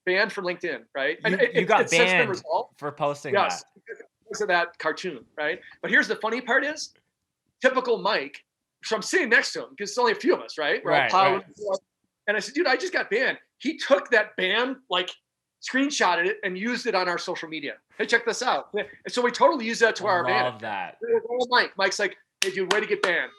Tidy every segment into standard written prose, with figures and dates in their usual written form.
banned from LinkedIn, right? You, And you got it's since been banned resolved. for posting Yes, that. because of that cartoon, right? But here's the funny part is, typical Mike, so I'm sitting next to him because it's only a few of us, right? We're all plowing. And I said, dude, I just got banned. He took that ban, like screenshotted it and used it on our social media. Hey, check this out. And so we totally use that to our advantage. Love that. Oh, Mike's like, hey, dude, way to get banned.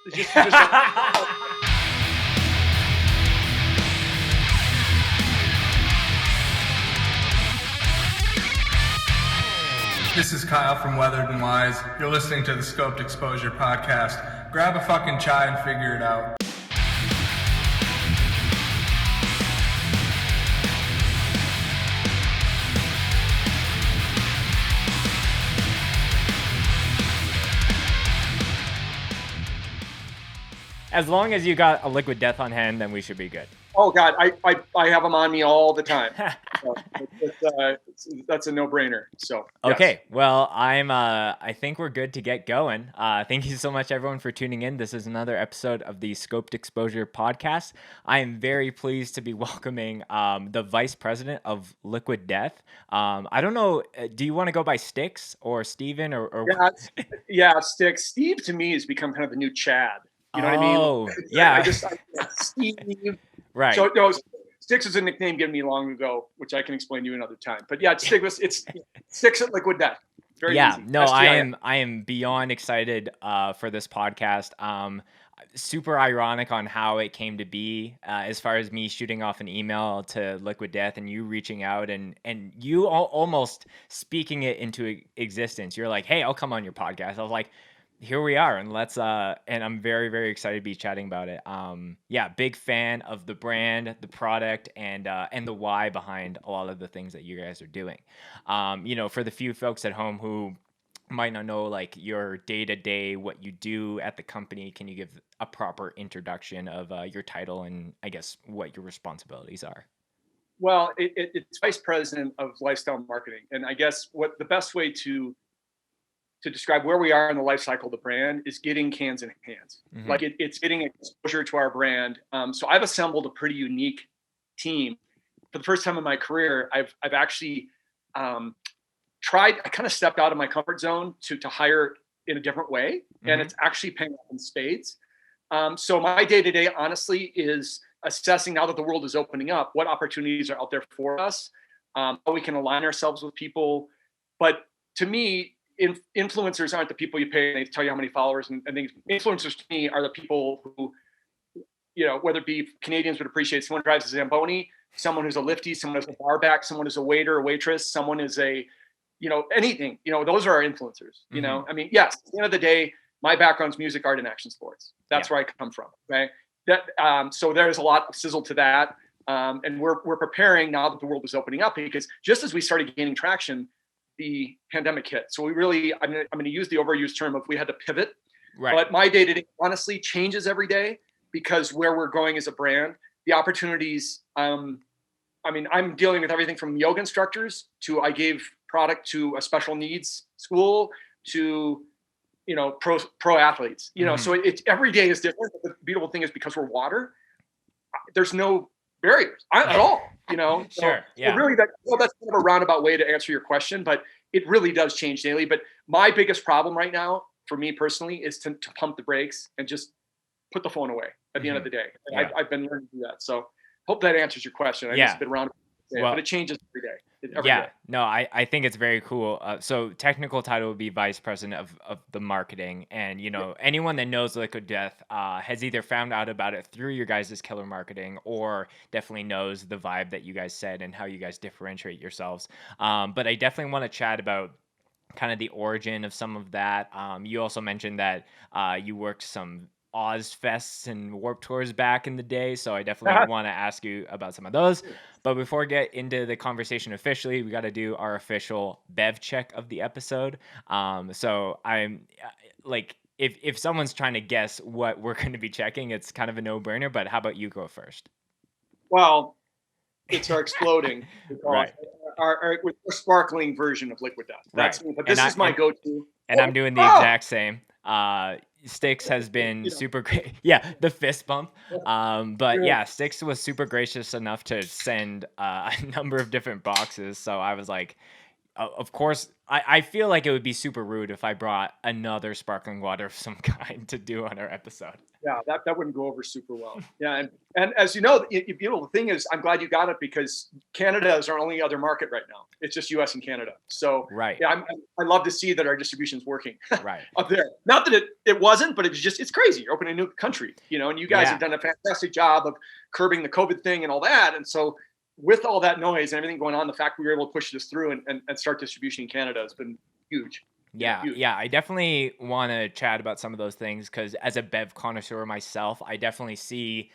This is Kyle from Weathered and Wise. You're listening to the Scoped Exposure podcast. Grab a fucking chai and figure it out. As long as you got a Liquid Death on hand, then we should be good. Oh God, I have them on me all the time. So that's a no-brainer. So yes. Okay, well, I think we're good to get going. Thank you so much, everyone, for tuning in. This is another episode of the Scoped Exposure podcast. I am very pleased to be welcoming the Vice President of Liquid Death. I don't know, do you want to go by Stix or Steven or? Yeah, Stix. Steve to me has become kind of the new Chad. You know what I mean? Oh, yeah. Steve. Right. So no, Stix is a nickname given me long ago, which I can explain to you another time. But yeah, it's Stix at Liquid Death. Very easy. No, I am beyond excited for this podcast. Super ironic on how it came to be, as far as me shooting off an email to Liquid Death and you reaching out and you almost speaking it into existence. You're like, hey, I'll come on your podcast. I was like, here we are, and let's and I'm very, very excited to be chatting about it. Big fan of the brand, the product, and the why behind a lot of the things that you guys are doing. For the few folks at home who might not know like your day-to-day, what you do at the company, can you give a proper introduction of your title and I guess what your responsibilities are? Well, it's Vice President of Lifestyle Marketing, and I guess what the best way to describe where we are in the life cycle of the brand is getting cans in hands. Mm-hmm. Like it's getting exposure to our brand. So I've assembled a pretty unique team. For the first time in my career, I've actually tried. I kind of stepped out of my comfort zone to hire in a different way, mm-hmm. and it's actually paying off in spades. So my day-to-day, honestly, is assessing now that the world is opening up, what opportunities are out there for us, how we can align ourselves with people. But to me, influencers aren't the people you pay and they tell you how many followers and things. Influencers to me are the people who, whether it be Canadians would appreciate someone who drives a Zamboni, someone who's a lifty, someone who's a bar back, someone who's a waiter or waitress, someone is a, anything, those are our influencers, Mm-hmm. I mean, yes, at the end of the day, my background's music, art, and action sports. That's where I come from. Okay. So there's a lot of sizzle to that. And we're preparing now that the world is opening up, because just as we started gaining traction, the pandemic hit. So we really, I'm going to use the overused term of we had to pivot. Right. But my day-to-day honestly changes every day because where we're going as a brand, the opportunities, I'm dealing with everything from yoga instructors to I gave product to a special needs school to, pro athletes, Mm-hmm. So it's every day is different. But the beautiful thing is because we're water, there's no barriers at all. Sure. Yeah. So really, that's kind of a roundabout way to answer your question, but it really does change daily. But my biggest problem right now, for me personally, is to pump the brakes and just put the phone away at the end of the day. Yeah. I've been learning to do that. So hope that answers your question. I just been roundabout, but it changes every day. Day. No, I think it's very cool. So technical title would be Vice President of the marketing. And, anyone that knows Liquid Death has either found out about it through your guys' killer marketing or definitely knows the vibe that you guys said and how you guys differentiate yourselves. But I definitely want to chat about kind of the origin of some of that. You also mentioned that you worked some Oz Fests and Warp Tours back in the day, so I definitely want to ask you about some of those. But before we get into the conversation officially, we got to do our official Bev check of the episode. So I'm like, if someone's trying to guess what we're going to be checking, it's kind of a no-brainer. But how about you go first? Well, it's our exploding, right? Our sparkling version of Liquid Death. That's me, but this is my go-to. And I'm doing the exact same. Stix has been super great. Yeah, the fist bump. But yeah, Stix was super gracious enough to send a number of different boxes. So I was like, of course, I feel like it would be super rude if I brought another sparkling water of some kind to do on our episode. Yeah, that wouldn't go over super well. Yeah, and as you know, the thing is, I'm glad you got it because Canada is our only other market right now. It's just U.S. and Canada. So right. Yeah, I love to see that our distribution is working right up there. Not that it wasn't, but it's crazy. You're opening a new country, and you guys have done a fantastic job of curbing the COVID thing and all that. And so with all that noise and everything going on, the fact we were able to push this through and start distribution in Canada has been huge. Yeah, I definitely want to chat about some of those things because as a bev connoisseur myself, I definitely see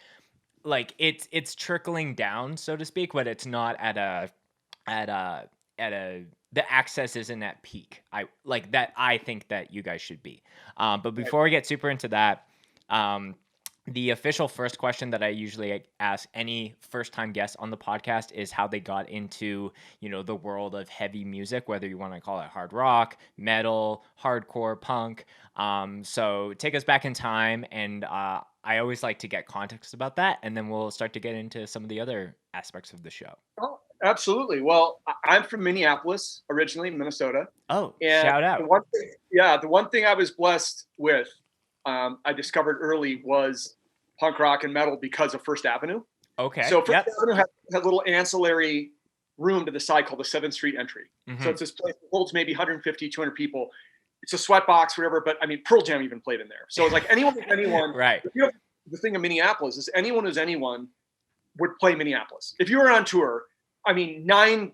like it's trickling down, so to speak, but it's not at a the access isn't at peak. I think that you guys should be. But before we get super into that, the official first question that I usually ask any first-time guest on the podcast is how they got into, the world of heavy music, whether you want to call it hard rock, metal, hardcore, punk. So take us back in time, and I always like to get context about that, and then we'll start to get into some of the other aspects of the show. Oh, absolutely. Well, I'm from Minneapolis, originally, Minnesota. Oh, shout out. The one thing I was blessed with, I discovered early was punk rock and metal because of First Avenue. Okay. So First Avenue had a little ancillary room to the side called the 7th Street Entry. Mm-hmm. So it's this place that holds maybe 150, 200 people. It's a sweat box, whatever. But I mean, Pearl Jam even played in there. So it's like anyone. Right. The thing of Minneapolis is anyone who's anyone would play Minneapolis. If you were on tour, I mean, 99%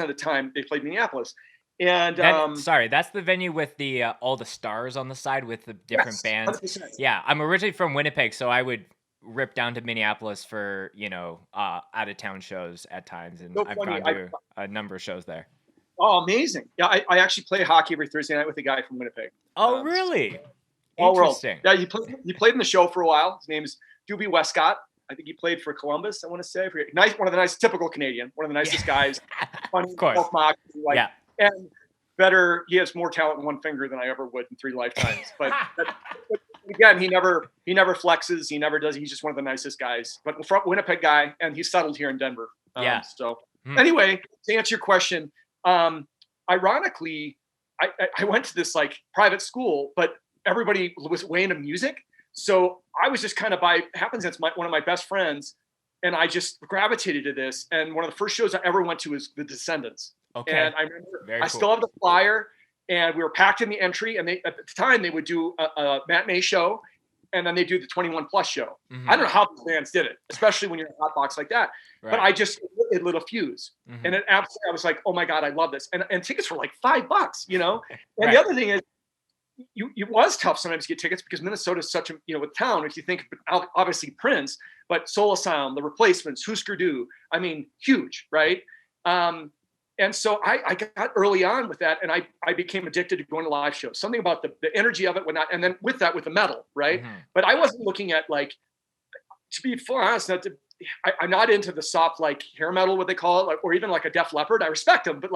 of the time they played Minneapolis. And that's the venue with the all the stars on the side with the different bands. 100%. Yeah, I'm originally from Winnipeg, so I would rip down to Minneapolis for out of town shows at times, and I've gone to a number of shows there. Oh, amazing! Yeah, I actually play hockey every Thursday night with a guy from Winnipeg. Oh, really? Interesting. Yeah, he played in the show for a while. His name is Doobie Westcott. I think he played for Columbus. I want to say, one of the nice, typical Canadian, one of the nicest guys. Funny, of course. And better, he has more talent in one finger than I ever would in 3 lifetimes. But again, he never flexes. He never does. He's just one of the nicest guys. But from Winnipeg guy, and he's settled here in Denver. Anyway, to answer your question, ironically, I went to this private school, but everybody was way into music. So I was just kind of by happenstance, one of my best friends, and I just gravitated to this. And one of the first shows I ever went to was The Descendants. Okay. And I remember still have the flyer, and we were packed in the entry. And at the time they would do a matinee show, and then they do the 21 plus show. Mm-hmm. I don't know how the bands did it, especially when you're in a hot box like that. Right. But it lit a fuse, and it absolutely, I was like, oh my god, I love this. And tickets were like $5, And right. The other thing is, it was tough sometimes to get tickets because Minnesota is such a town. If you think obviously Prince, but Soul Asylum, The Replacements, Husker Du, I mean, huge, right? And so I got early on with that, and I became addicted to going to live shows. Something about the energy of it, whatnot, and then with that, with the metal, right? Mm-hmm. But I wasn't looking at to be honest, I'm not into the soft hair metal, what they call it, or even a Def Leppard. I respect them, but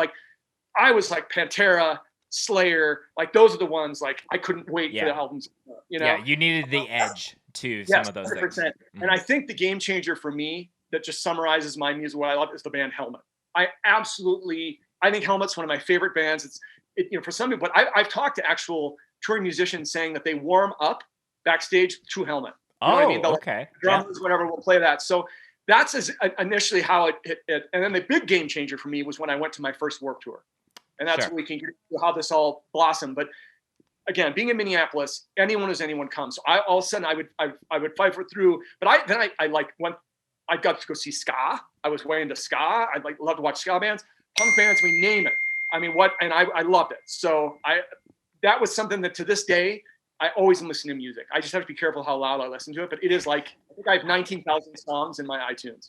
I was Pantera, Slayer, those are the ones I couldn't wait for the albums. Yeah, you needed the edge to some of those 100%. Things. Mm-hmm. And I think the game changer for me that just summarizes my music, what I love, is the band Helmet. I think Helmet's one of my favorite bands. For some people, but I've talked to actual touring musicians saying that they warm up backstage through Helmet. You know what I mean? Okay. Drums, whatever, we'll play that. So that's initially how it hit. And then the big game changer for me was when I went to my first Warped Tour. And that's when we can get to how this all blossomed. But again, being in Minneapolis, anyone comes. So all of a sudden I would fight through. But when I got to go see ska. I was way into ska. I'd love to watch ska bands, punk bands, we name it. I mean, I loved it. So that was something that to this day, I always listen to music. I just have to be careful how loud I listen to it. But it is I think I have 19,000 songs in my iTunes,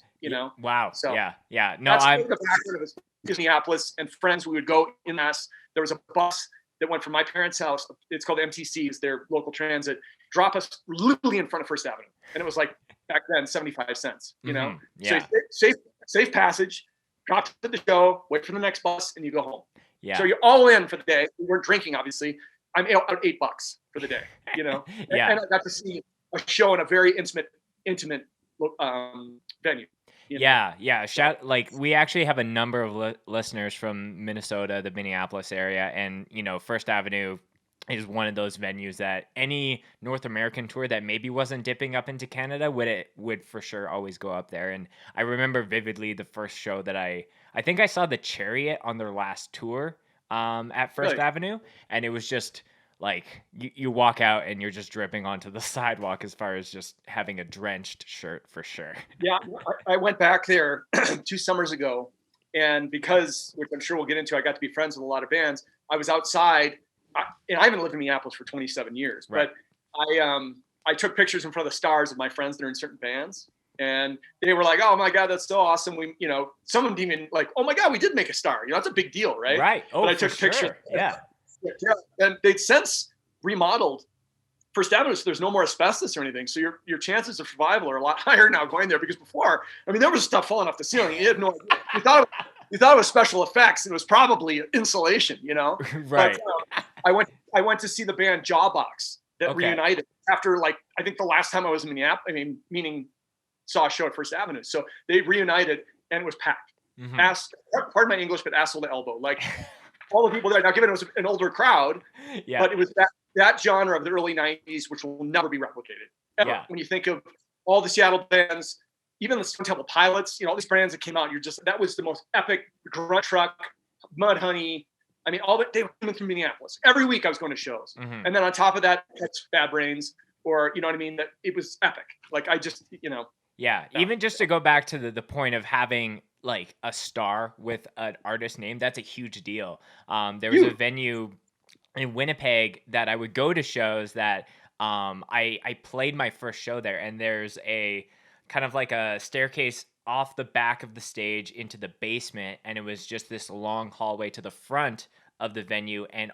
Wow. So yeah. No, I'm the background of Minneapolis and friends. We would go in mass. There was a bus that went from my parents' house. It's called MTC's, their local transit, drop us literally in front of First Avenue. And it was back then, 75 cents, Mm-hmm. Yeah. So safe passage, drop to the show, wait for the next bus, and you go home. Yeah. So you're all in for the day. We weren't drinking, obviously. I'm out $8 for the day, you know? Yeah. And I got to see a show in a very intimate venue. You know? Yeah. We actually have a number of listeners from Minnesota, the Minneapolis area, and First Avenue is one of those venues that any North American tour that maybe wasn't dipping up into Canada would for sure always go up there. And I remember vividly the first show that I think I saw the Chariot on their last tour at First Really? Avenue, and it was just like you walk out and you're just dripping onto the sidewalk as far as just having a drenched shirt for sure. Yeah, I went back there 2 summers ago, and because, which I'm sure we'll get into, I got to be friends with a lot of bands. I was outside, and I haven't lived in Minneapolis for 27 years, Right. but I took pictures in front of the stars of my friends that are in certain bands, and they were like, "Oh my God, that's so awesome!" Some of them even like, "Oh my God, we did make a star." That's a big deal, right? Right. Oh, but I for took pictures. sure. Yeah. Yeah, and they'd since remodeled First Avenue, so there's no more asbestos or anything. So your chances of survival are a lot higher now going there, because before, there was stuff falling off the ceiling. You had no idea. You thought it was special effects, and it was probably insulation, Right. But, I went to see the band Jawbox that reunited after, like, I think the last time I was in Minneapolis, meaning saw a show at First Avenue. So they reunited, and it was packed. Mhm. Pardon my English, but asshole to elbow. Like, all the people there. Now, given it was an older crowd, Yeah. but it was that genre of the early 90s, which will never be replicated. Ever. Yeah. When you think of all the Seattle bands, even the Stone Temple Pilots, all these brands that came out, that was the most epic. Grunt Truck, Mudhoney. All that, they were coming through Minneapolis. Every week I was going to shows. Mhm. And then on top of that, that's Bad Brains, or, that it was epic. Like, I just, Yeah, even just to go back to the point of having like a star with an artist name, that's a huge deal. There was a venue in Winnipeg that I would go to shows that I played my first show there, and there's a kind of like a staircase off the back of the stage into the basement, and it was just this long hallway to the front of the venue, and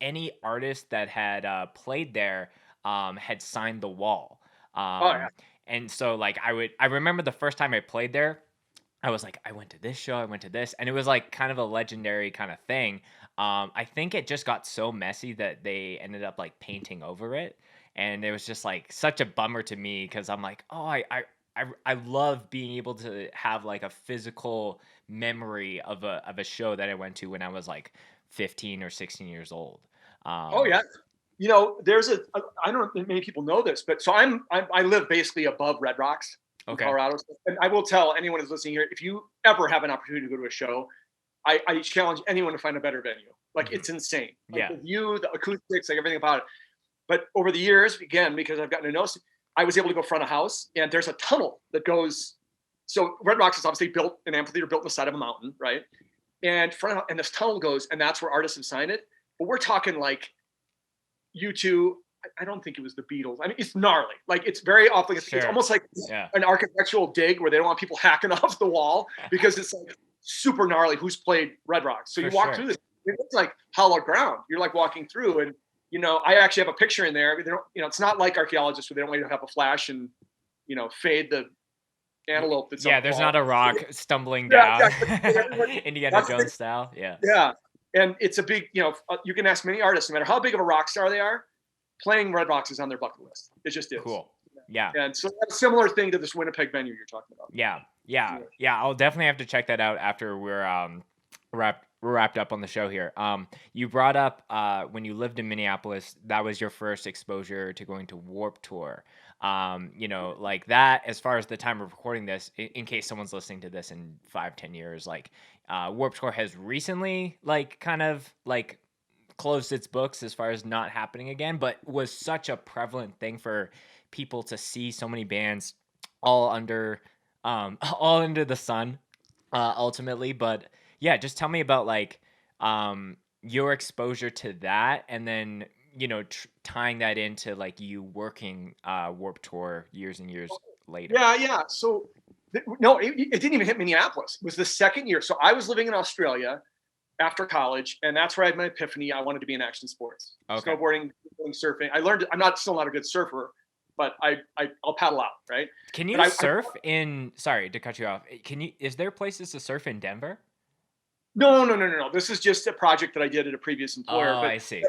any artist that had played there had signed the wall. And so like I remember the first time I played there, I was like, I went to this show, I went to this, and it was like kind of a legendary kind of thing. I think it just got so messy that they ended up like painting over it, and it was just like such a bummer to me, because I'm like, oh, I love being able to have like a physical memory of a show that I went to when I was like 15 or 16 years old. Oh yeah. There's I don't know if many people know this, but so I live basically above Red Rocks in Colorado. And I will tell anyone who's listening here, if you ever have an opportunity to go to a show, I challenge anyone to find a better venue. Like, it's insane. Like, the view, the acoustics, like everything about it. But over the years, again, because I've gotten to know, I was able to go front of house, and there's a tunnel that goes. So Red Rocks is obviously an amphitheater built on the side of a mountain, right? And and this tunnel goes, and that's where artists have signed it. But we're talking like U2. I don't think it was the Beatles. It's gnarly. Like, it's very awfully. It's almost like an architectural dig where they don't want people hacking off the wall, because it's like super gnarly. Who's played Red Rocks? So you walk through this. It looks like hollow ground. You're like walking through, and I actually have a picture in there. They don't, it's not like archaeologists where they don't want you to have a flash and fade the antelope. That's there's not a rock stumbling down, Indiana Jones style. Yeah, and it's a big. You can ask many artists, no matter how big of a rock star they are, playing Red Rocks is on their bucket list. It just is. Cool. Yeah. And so a similar thing to this Winnipeg venue you're talking about. Yeah. I'll definitely have to check that out after we're wrapped up on the show here. You brought up when you lived in Minneapolis, that was your first exposure to going to Warped Tour. Like that, as far as the time of recording this, in case someone's listening to this in 5-10 years, like Warped Tour has recently like kind of like closed its books as far as not happening again, but was such a prevalent thing for people to see so many bands all under the sun ultimately. But yeah, just tell me about like your exposure to that, and then tying that into like you working Warped Tour years and years later. Yeah. So no, it didn't even hit Minneapolis. It was the second year. So I was living in Australia after college, and that's where I had my epiphany. I wanted to be in action sports, snowboarding, surfing. I learned. I'm still not a good surfer, but I'll paddle out, right? Can you surf in? Sorry to cut you off. Is there places to surf in Denver? No. This is just a project that I did at a previous employer. Oh, but, I see.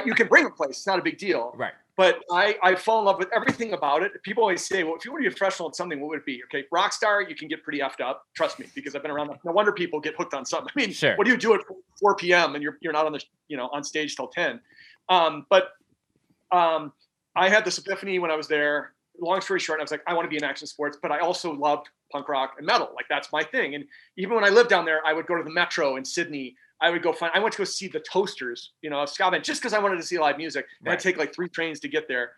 you can bring a place. It's not a big deal. Right. But I fell in love with everything about it. People always say, well, if you want to be a professional at something, what would it be? Okay, rock star, you can get pretty effed up. Trust me, because I've been around. No wonder people get hooked on something. I mean, Sure. What do you do at 4 p.m. and you're not on on stage till 10? But I had this epiphany when I was there. Long story short, I was like, I want to be in action sports, but I also loved punk rock and metal. Like, that's my thing. And even when I lived down there, I would go to the Metro in Sydney. I went to go see the Toasters, a ska band, just because I wanted to see live music. And I'd take like 3 trains to get there.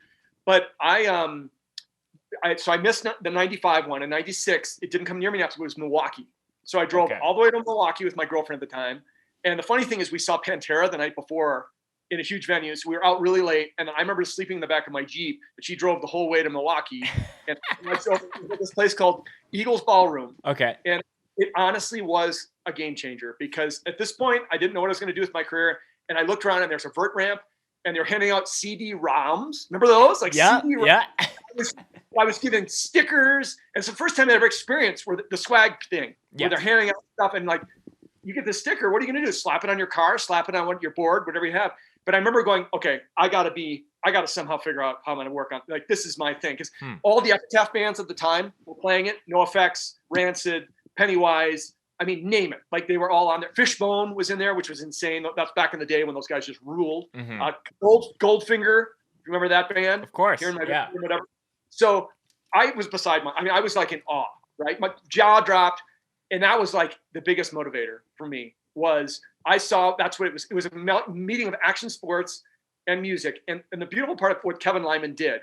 But so I missed the 95 one. In 96, it didn't come near me enough. It was Milwaukee. So I drove all the way to Milwaukee with my girlfriend at the time. And the funny thing is, we saw Pantera the night before in a huge venue. So we were out really late. And I remember sleeping in the back of my Jeep, but she drove the whole way to Milwaukee. And so this place called Eagles Ballroom. Okay. And it honestly was a game changer, because at this point, I didn't know what I was going to do with my career. And I looked around, and there's a vert ramp, and they're handing out CD-ROMs. Remember those? Like CD-ROMs. Yeah. I was given stickers. And it's the first time I ever experienced the swag thing, where they're handing out stuff, and like, you get the sticker. What are you going to do? Slap it on your car, slap it on your board, whatever you have. But I remember going, okay, I got to somehow figure out how I'm going to work on, like, this is my thing. Because all the epitaph bands at the time were playing it. NoFX, Rancid, Pennywise, I mean, name it. Like, they were all on there. Fishbone was in there, which was insane. That's back in the day when those guys just ruled. Goldfinger, remember that band? Of course. Here in my bedroom, whatever. So I was I was like in awe, right? My jaw dropped. And that was like the biggest motivator for me. Was I saw that's what it was. It was a meeting of action sports and music. And the beautiful part of what Kevin Lyman did,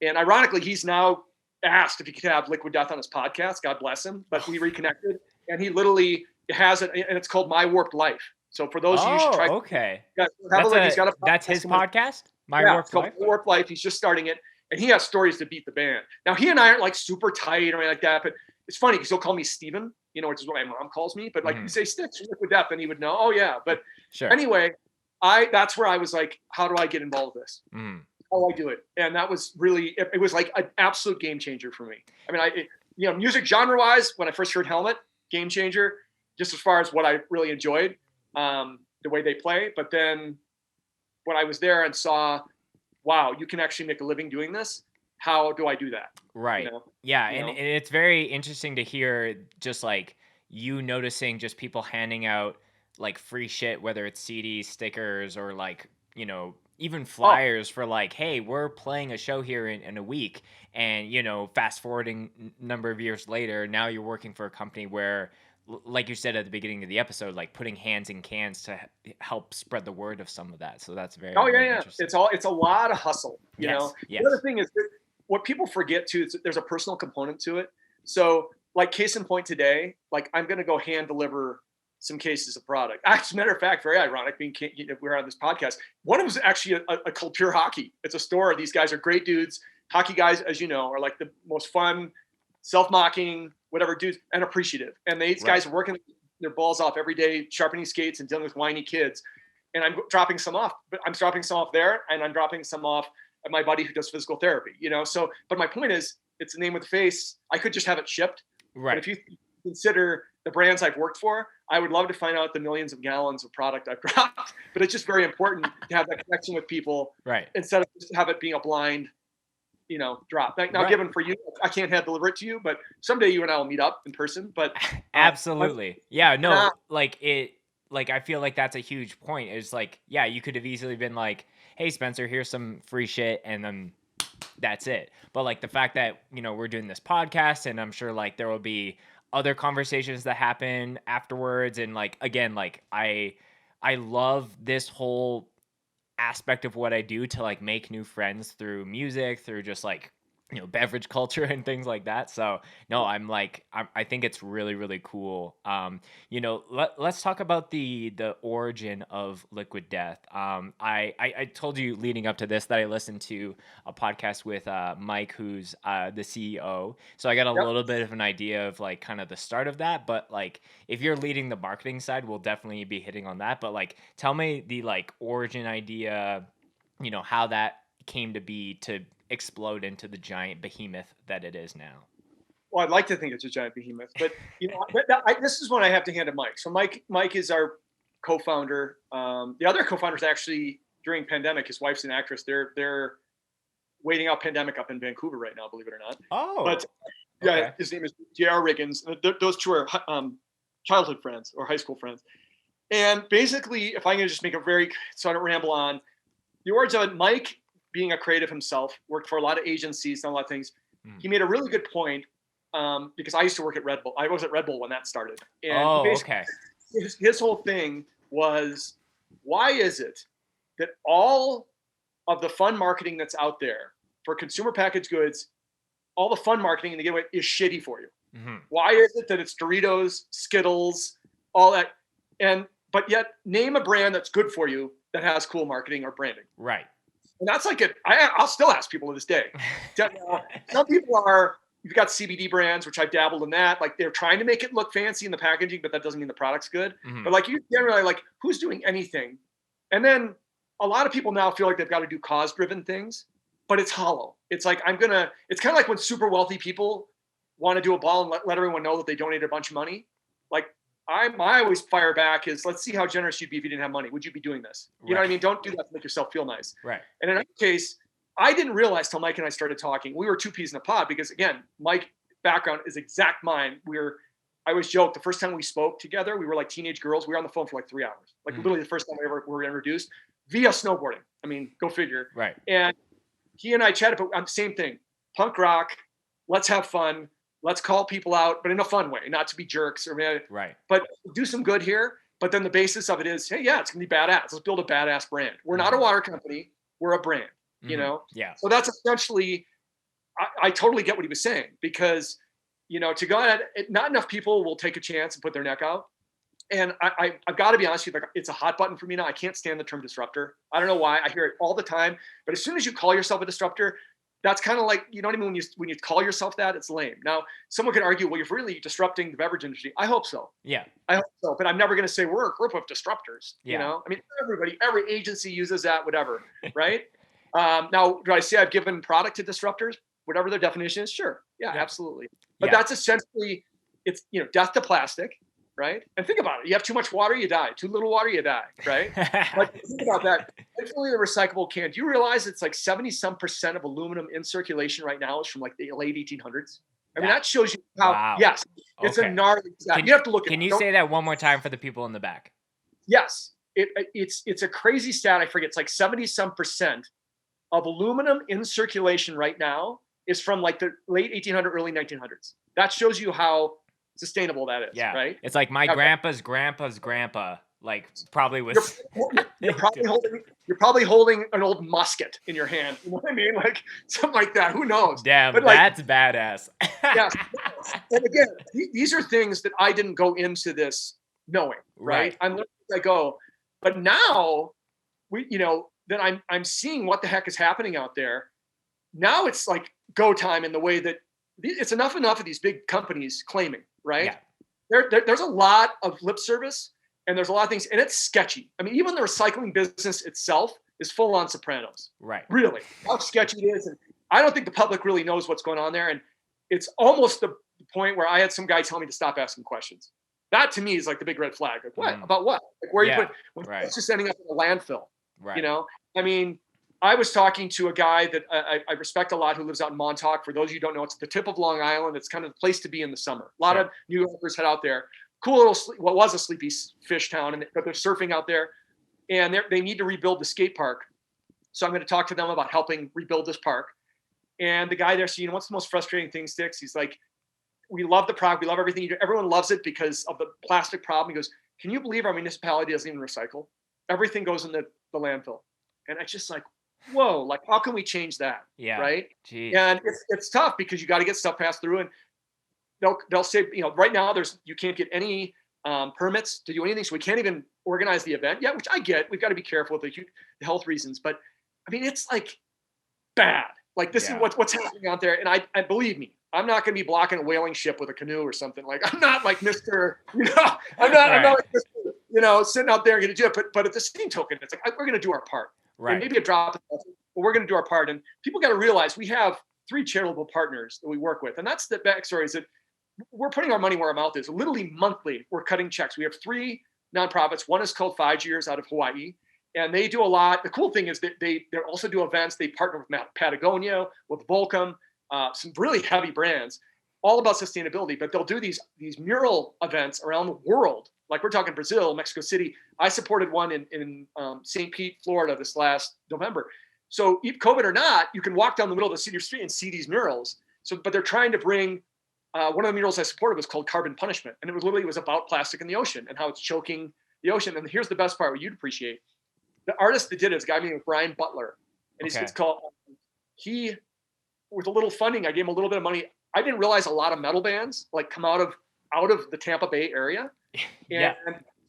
and ironically, he's now asked if he could have Liquid Death on his podcast. God bless him. But we reconnected, and he literally has it, and it's called My Warped Life. So for those of you should try. Okay. That's his podcast. My Warped Life. He's just starting it, and he has stories to beat the band. Now, he and I aren't like super tight or anything like that, but it's funny because he'll call me Steven, which is what my mom calls me. But like, you say Stix or Liquid Death, and he would know. Oh yeah. But anyway, that's where I was like, how do I get involved with this? How do I do it? And that was really, it was like an absolute game changer for me. I mean, music genre wise, when I first heard Helmet, game changer, just as far as what I really enjoyed, the way they play. But then when I was there and saw, wow, you can actually make a living doing this. How do I do that? Right. Yeah. And it's very interesting to hear just like you noticing just people handing out like free shit, whether it's CDs, stickers, or like, even flyers for like, hey, we're playing a show here in a week. And, fast forwarding number of years later, now you're working for a company where, like you said at the beginning of the episode, like putting hands in cans to help spread the word of some of that. So that's very, very interesting. It's a lot of hustle, you know? Yes. The other thing is that what people forget too, is there's a personal component to it. So like, case in point today, like, I'm going to go hand deliver some cases of product. As a matter of fact, very ironic, we're on this podcast. One of them is actually a called Pure Hockey. It's a store. These guys are great dudes. Hockey guys, as you know, are like the most fun, self-mocking, whatever dudes, and appreciative. And these guys are working their balls off every day, sharpening skates and dealing with whiny kids. And I'm dropping some off, but I'm dropping some off there, and I'm dropping some off at my buddy who does physical therapy, So, but my point is, it's a name with a face. I could just have it shipped. Right. But if you consider the brands I've worked for, I would love to find out the millions of gallons of product I've dropped. But it's just very important to have that connection with people, right? Instead of just have it being a blind, drop. Now, given for you, I can't hand deliver it to you, but someday you and I will meet up in person. But absolutely, yeah, no, like I feel like that's a huge point. It's like, yeah, you could have easily been like, hey, Spencer, here's some free shit, and then that's it. But like the fact that we're doing this podcast, and I'm sure like there will be other conversations that happen afterwards, and like again, like I love this whole aspect of what I do to like make new friends through music, through just like beverage culture and things like that. So no, I think it's really, really cool. Let's talk about the origin of Liquid Death. I told you leading up to this that I listened to a podcast with Mike, who's the CEO. So I got a little bit of an idea of like kind of the start of that. But like, if you're leading the marketing side, we'll definitely be hitting on that. But like, tell me the like origin idea, how that came to be to explode into the giant behemoth that it is now. Well, I'd like to think it's a giant behemoth, but this is one I have to hand to Mike. So Mike is our co-founder. The other co-founders actually during pandemic, his wife's an actress. They're waiting out pandemic up in Vancouver right now, believe it or not. Oh, but okay. His name is J.R. Riggins. Those two are childhood friends or high school friends. And basically, if I can just make so I don't ramble on, the origin of Mike, being a creative himself, worked for a lot of agencies, done a lot of things. He made a really good point. Because I used to work at Red Bull. I was at Red Bull when that started. And okay. His whole thing was, why is it that all of the fun marketing that's out there for consumer packaged goods, all the fun marketing in the giveaway is shitty for you? Mm-hmm. Why is it that it's Doritos, Skittles, all that? But yet name a brand that's good for you that has cool marketing or branding. Right. And that's like I'll still ask people to this day. Some people are, you've got CBD brands, which I've dabbled in that. Like they're trying to make it look fancy in the packaging, but that doesn't mean the product's good. Mm-hmm. But like you generally like, who's doing anything? And then a lot of people now feel like they've got to do cause-driven things, but it's hollow. It's like, it's kind of like when super wealthy people want to do a ball and let everyone know that they donated a bunch of money. Like I always fire back is, let's see how generous you'd be if you didn't have money. Would you be doing this? You know what I mean? Don't do that to make yourself feel nice. Right. And in our case, I didn't realize till Mike and I started talking, we were two peas in a pod because again, Mike's background is exact mine. I always joke, the first time we spoke together, we were like teenage girls. We were on the phone for like 3 hours. Like literally the first time we ever were introduced via snowboarding. I mean, go figure. Right. And he and I chatted about the same thing, punk rock, let's have fun. Let's call people out, but in a fun way, not to be jerks right. But do some good here. But then the basis of it is, hey, yeah, it's gonna be badass. Let's build a badass brand. We're not a water company, we're a brand. You know? Yeah. So that's essentially, I totally get what he was saying because, to go ahead, not enough people will take a chance and put their neck out. And I've got to be honest with you, like it's a hot button for me now. I can't stand the term disruptor. I don't know why. I hear it all the time. But as soon as you call yourself a disruptor, that's kind of like, you know what I mean? When you call yourself that, it's lame. Now, someone could argue, well, you're really disrupting the beverage industry. I hope so. Yeah. I hope so. But I'm never going to say we're a group of disruptors. Yeah. I mean, every agency uses that, whatever, right? Now, do I say I've given product to disruptors, whatever their definition is? Sure. Yeah. Absolutely. But that's essentially, it's, death to plastic, right? And think about it. You have too much water, you die. Too little water, you die, right? But think about that. Definitely the recyclable can. Do you realize it's like 70% of aluminum in circulation right now is from like the late 1800s? I mean, that shows you how, yes, it's a gnarly stat. You have to look at it. Can you say that one more time for the people in the back? Yes. It's a crazy stat. I forget. It's like 70% of aluminum in circulation right now is from like the late 1800s, early 1900s. That shows you how sustainable that is, right? It's like my grandpa's grandpa's grandpa, like probably was. You're probably holding an old musket in your hand. You know what I mean? Like something like that. Who knows? Damn, but that's badass. Yes. And again, these are things that I didn't go into this knowing, right? I'm learning as I go. But now then I'm seeing what the heck is happening out there. Now it's like go time in the way that it's enough of these big companies claiming, right? Yeah. There's a lot of lip service and there's a lot of things, and it's sketchy. I mean, even the recycling business itself is full on Sopranos. Right. Really, how sketchy it is. And I don't think the public really knows what's going on there. And it's almost the point where I had some guy tell me to stop asking questions. That to me is like the big red flag. Like, what? About what? Like, where you put, it's just ending up in a landfill. Right. I mean, I was talking to a guy that I respect a lot who lives out in Montauk. For those of you who don't know, it's the tip of Long Island. It's kind of the place to be in the summer. A lot of New Yorkers head out there. Cool little, what was a sleepy fish town, but they're surfing out there. And they need to rebuild the skate park. So I'm going to talk to them about helping rebuild this park. And the guy there said, what's the most frustrating thing, Stix? He's like, we love the product. We love everything you do. Everyone loves it because of the plastic problem. He goes, can you believe our municipality doesn't even recycle? Everything goes in the landfill. And it's just like, whoa, like how can we change that? Yeah. Right. Jeez. And it's tough because you got to get stuff passed through, and they'll say, right now you can't get any permits to do anything. So we can't even organize the event yet, which I get. We've got to be careful with the health reasons, but I mean, it's like bad. Like this is what's happening out there. And I believe me, I'm not going to be blocking a whaling ship with a canoe or something. Like I'm not like Mr. I'm not like Mr. Sitting out there and going to do it. But at the same token, it's like we're going to do our part. Right. And maybe a drop, but we're going to do our part. And people got to realize we have 3 charitable partners that we work with. And that's the backstory, is that we're putting our money where our mouth is. Literally monthly, we're cutting checks. We have 3 nonprofits. One is called 5 Years out of Hawaii. And they do a lot. The cool thing is that they also do events. They partner with Patagonia, with Volcom, some really heavy brands, all about sustainability. But they'll do these mural events around the world. Like we're talking Brazil, Mexico City. I supported one in St. Pete, Florida this last November. So COVID or not, you can walk down the middle of the city street and see these murals. So, but they're trying to bring, one of the murals I supported was called Carbon Punishment. And it was about plastic in the ocean and how it's choking the ocean. And here's the best part, what you'd appreciate. The artist that did it is a guy named Brian Butler. And it's called, with a little funding, I gave him a little bit of money. I didn't realize a lot of metal bands like come out of the Tampa Bay area. And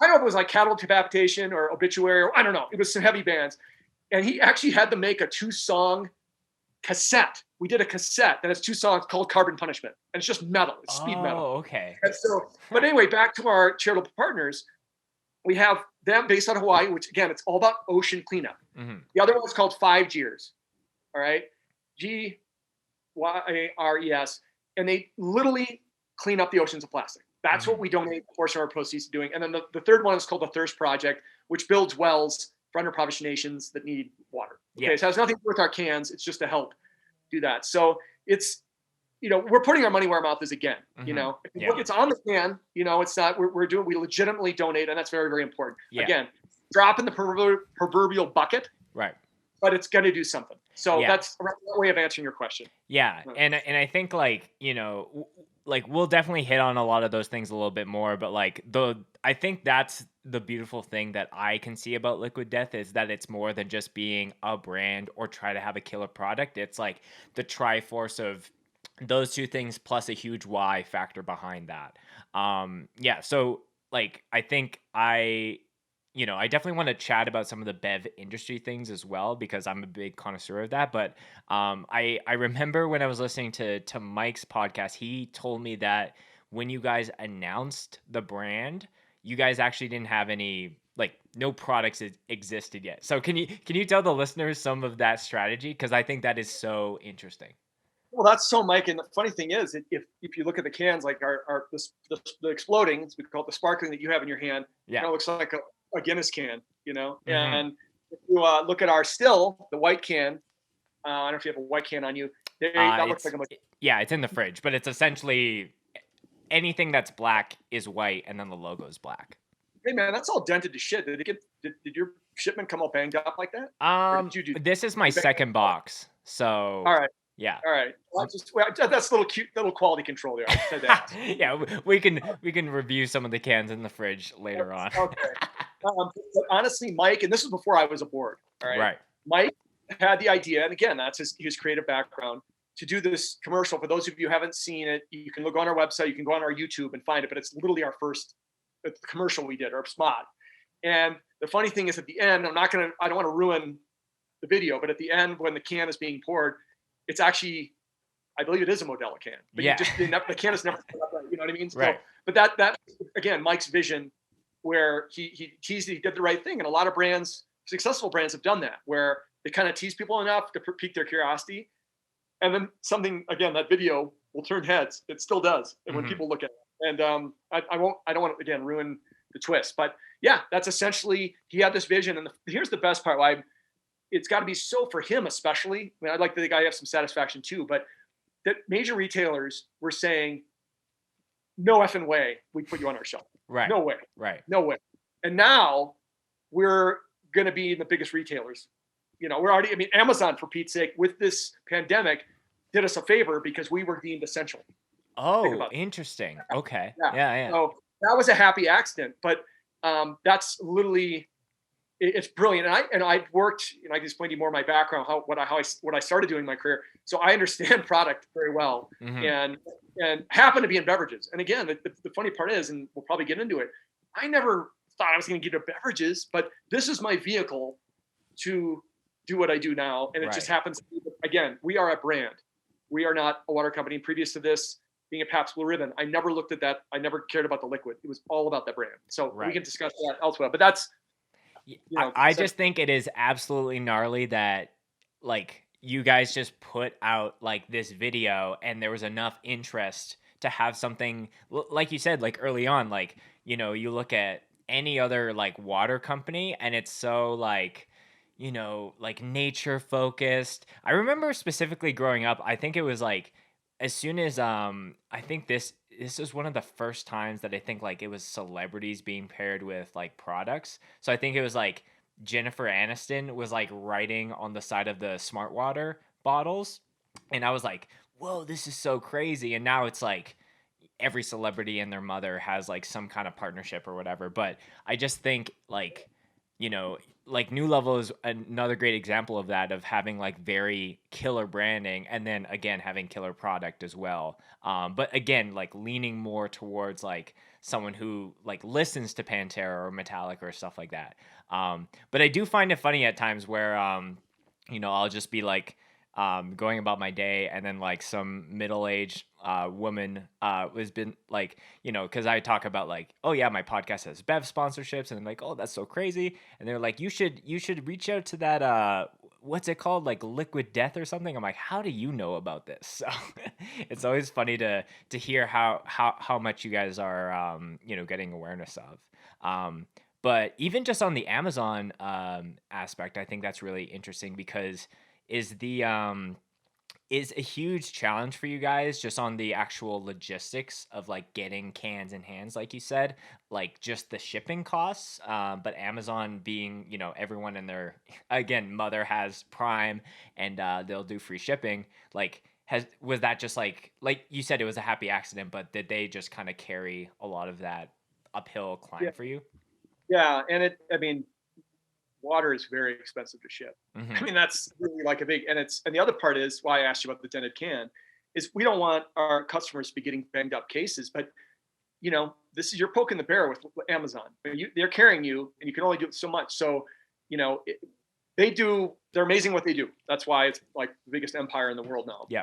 I don't know if it was like Cattle Decapitation or Obituary, or I don't know. It was some heavy bands. And he actually had to make a 2-song cassette. We did a cassette that has 2 songs called Carbon Punishment. And it's just metal. It's speed metal. Oh, okay. And so, but anyway, back to our charitable partners. We have them based out of Hawaii, which again, it's all about ocean cleanup. Mm-hmm. The other one's called 5 Years. All right. GYARES. And they literally clean up the oceans of plastic. That's what we donate a portion of our proceeds to doing. And then the third one is called the Thirst Project, which builds wells for underprivileged nations that need water. Okay. So it has nothing to do with our cans. It's just to help do that. So it's, we're putting our money where our mouth is again. If you look, it's on the can, it's not, we legitimately donate, and that's very, very important. Again, drop in the proverbial bucket. Right. But it's going to do something. So that's a way of answering your question. Yeah. And I think we'll definitely hit on a lot of those things a little bit more, but I think that's the beautiful thing that I can see about Liquid Death, is that it's more than just being a brand or try to have a killer product. It's like the triforce of those 2 things plus a huge why factor behind that. So I think I definitely want to chat about some of the bev industry things as well, because I'm a big connoisseur of that. But I remember when I was listening to Mike's podcast, he told me that when you guys announced the brand, you guys actually didn't have any, no products existed yet. So can you tell the listeners some of that strategy? Because I think that is so interesting. Well, that's so Mike. And the funny thing is, if you look at the cans, like the exploding, we call it the sparkling that you have in your hand, it kind of looks like a Guinness can, and if you look at our still, the white can, I don't know if you have a white can on you. That looks like it's in the fridge, but it's essentially anything that's black is white, and then the logo is black. Hey man, that's all dented to shit. Did your shipment come all banged up like that? This is my second box, so all right. Yeah. All right. Well, that's a little quality control there. I said that. Yeah, we can review some of the cans in the fridge later on. Okay. But honestly, Mike, and this was before I was aboard. All right. Right. Mike had the idea, and again, that's his creative background, to do this commercial. For those of you who haven't seen it, you can look on our website, you can go on our YouTube and find it. But it's literally our first commercial we did, our spot. And the funny thing is, at the end, I don't want to ruin the video, but at the end, when the can is being poured, it's actually, I believe it is a Modelo can, but the can is never put up right. You know what I mean? So, right. But that again, Mike's vision, where he teased that he did the right thing, and a lot of brands, successful brands, have done that, where they kind of tease people enough to pique their curiosity, and then something, again, that video will turn heads. It still does, and when people look at it, and I don't want to again ruin the twist, but yeah, that's essentially, he had this vision, and here's the best part. Why it's got to be so for him, especially. I mean, I'd like to think I have some satisfaction too, but that major retailers were saying, no effing way we put you on our shelf. Right. No way. Right. No way. And now we're going to be the biggest retailers. We're already, Amazon, for Pete's sake, with this pandemic, did us a favor because we were deemed essential. Oh, interesting. Okay. Yeah. So that was a happy accident, but that's literally, it's brilliant. And I've worked, I can explain to you more of my background, what I started doing in my career. So I understand product very well, and happen to be in beverages. And again, the funny part is, and we'll probably get into it, I never thought I was going to get into beverages, but this is my vehicle to do what I do now. And it just happens to be, again, we are a brand. We are not a water company. Previous to this, being a Pabst Blue Ribbon, I never looked at that. I never cared about the liquid. It was all about that brand. So we can discuss that elsewhere, but that's, I just think it is absolutely gnarly that, you guys just put out like this video and there was enough interest to have something like you said, like early on, like, you know, you look at any other like water company and it's so like, you know, like nature focused. I remember specifically growing up, I think it was like as soon as I think this is one of the first times that I think like it was celebrities being paired with like products. So I think it was like Jennifer Aniston was like writing on the side of the smart water bottles, and I was like, "Whoa, this is so crazy!" And now it's like every celebrity and their mother has like some kind of partnership or whatever. But I just think like, you know, like New Level is another great example of that, of having like very killer branding and then again having killer product as well. But again, like leaning more towards like someone who like listens to Pantera or Metallica or stuff like that. But I do find it funny at times where you know, I'll just be like going about my day, and then like some middle-aged woman has been like, you know, because I talk about like, oh yeah, my podcast has Bev sponsorships, and I'm like, oh, that's so crazy, and they're like, you should reach out to that what's it called, like Liquid Death or something. I'm like, how do you know about this? So it's always funny to hear how much you guys are you know, getting awareness of. But even just on the Amazon aspect, I think that's really interesting because is the is a huge challenge for you guys just on the actual logistics of like getting cans in hands, like you said, like just the shipping costs. But Amazon being, you know, everyone in their again mother has Prime, and they'll do free shipping. Like was that just like you said, it was a happy accident, but did they just kind of carry a lot of that uphill climb Yeah, for you? yeah, and I mean, water is very expensive to ship. I Hmm. mean, that's really like a big, and the other part is why I asked you about the dented can, is we don't want our customers to be getting banged up cases, but you know, this is, you're poking the bear with Amazon. They're carrying you, and you can only do so much. So, you know, they're amazing what they do. That's why it's like the biggest empire in the world now, Yeah.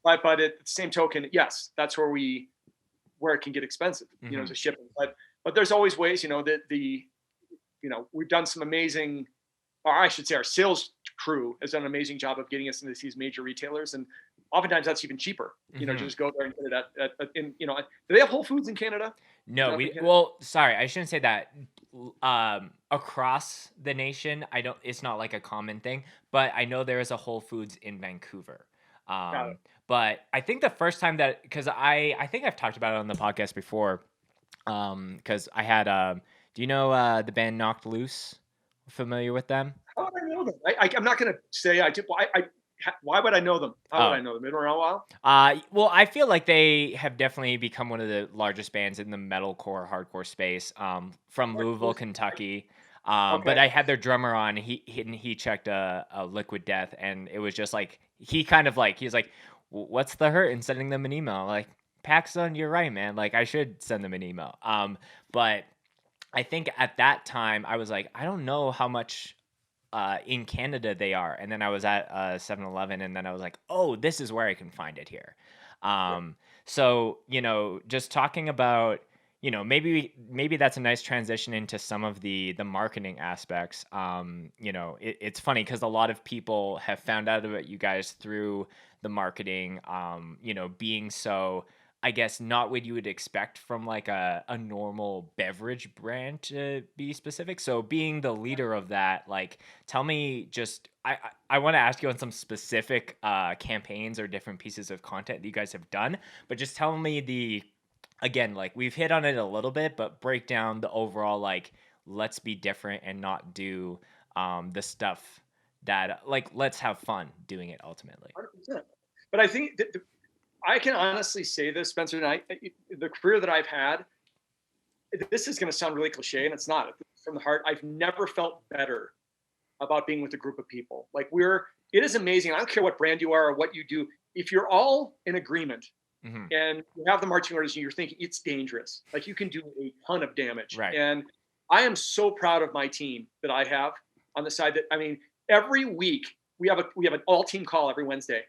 right? But at the same token, yes, that's where it can get expensive, you know, Hmm. to ship it. But there's always ways, you know, that you know, we've done some amazing, or I should say, our sales crew has done an amazing job of getting us into these major retailers, and oftentimes that's even cheaper. You know, to Hmm. just go there and get it in. You know, do they have Whole Foods in Canada? Is No, that up in we Canada? well, sorry, I shouldn't say that. Across the nation, I don't. It's not like a common thing, but I know there is a Whole Foods in Vancouver. Got it. But I think the first time that, because I think I've talked about it on the podcast before. Because I had do you know the band Knocked Loose? Familiar with them? How would I know them? I'm not going to say I do. Why would I know them? How would I Oh, know them? They've been around a while. well, I feel like they have definitely become one of the largest bands in the metalcore hardcore space. From Louisville, Kentucky. But Okay. I had their drummer on. He checked a Liquid Death, and it was just like he kind of like he was like, "What's the hurt in sending them an email?" Like, Paxson, you're right, man. Like, I should send them an email. But I think at that time I was like, I don't know how much in Canada they are. And then I was at 7-Eleven, and then I was like, oh, this is where I can find it here. Yeah. So, you know, just talking about, you know, maybe that's a nice transition into some of the marketing aspects. You know, it's funny because a lot of people have found out about you guys through the marketing, you know, being so, I guess, not what you would expect from like a normal beverage brand, to be specific. So being the leader of that, like, tell me just I want to ask you on some specific campaigns or different pieces of content that you guys have done, but just tell me the, again, like we've hit on it a little bit, but break down the overall like, let's be different and not do the stuff that like, let's have fun doing it ultimately. 100%. But I think that I can honestly say this, Spencer, and the career that I've had, this is going to sound really cliche, and it's not. It's from the heart. I've never felt better about being with a group of people. Like it is amazing. I don't care what brand you are or what you do. If you're all in agreement Hmm. and you have the marching orders and you're thinking it's dangerous, like you can do a ton of damage. Right. And I am so proud of my team that I have on the side that, I mean, every week we have an all team call every Wednesday.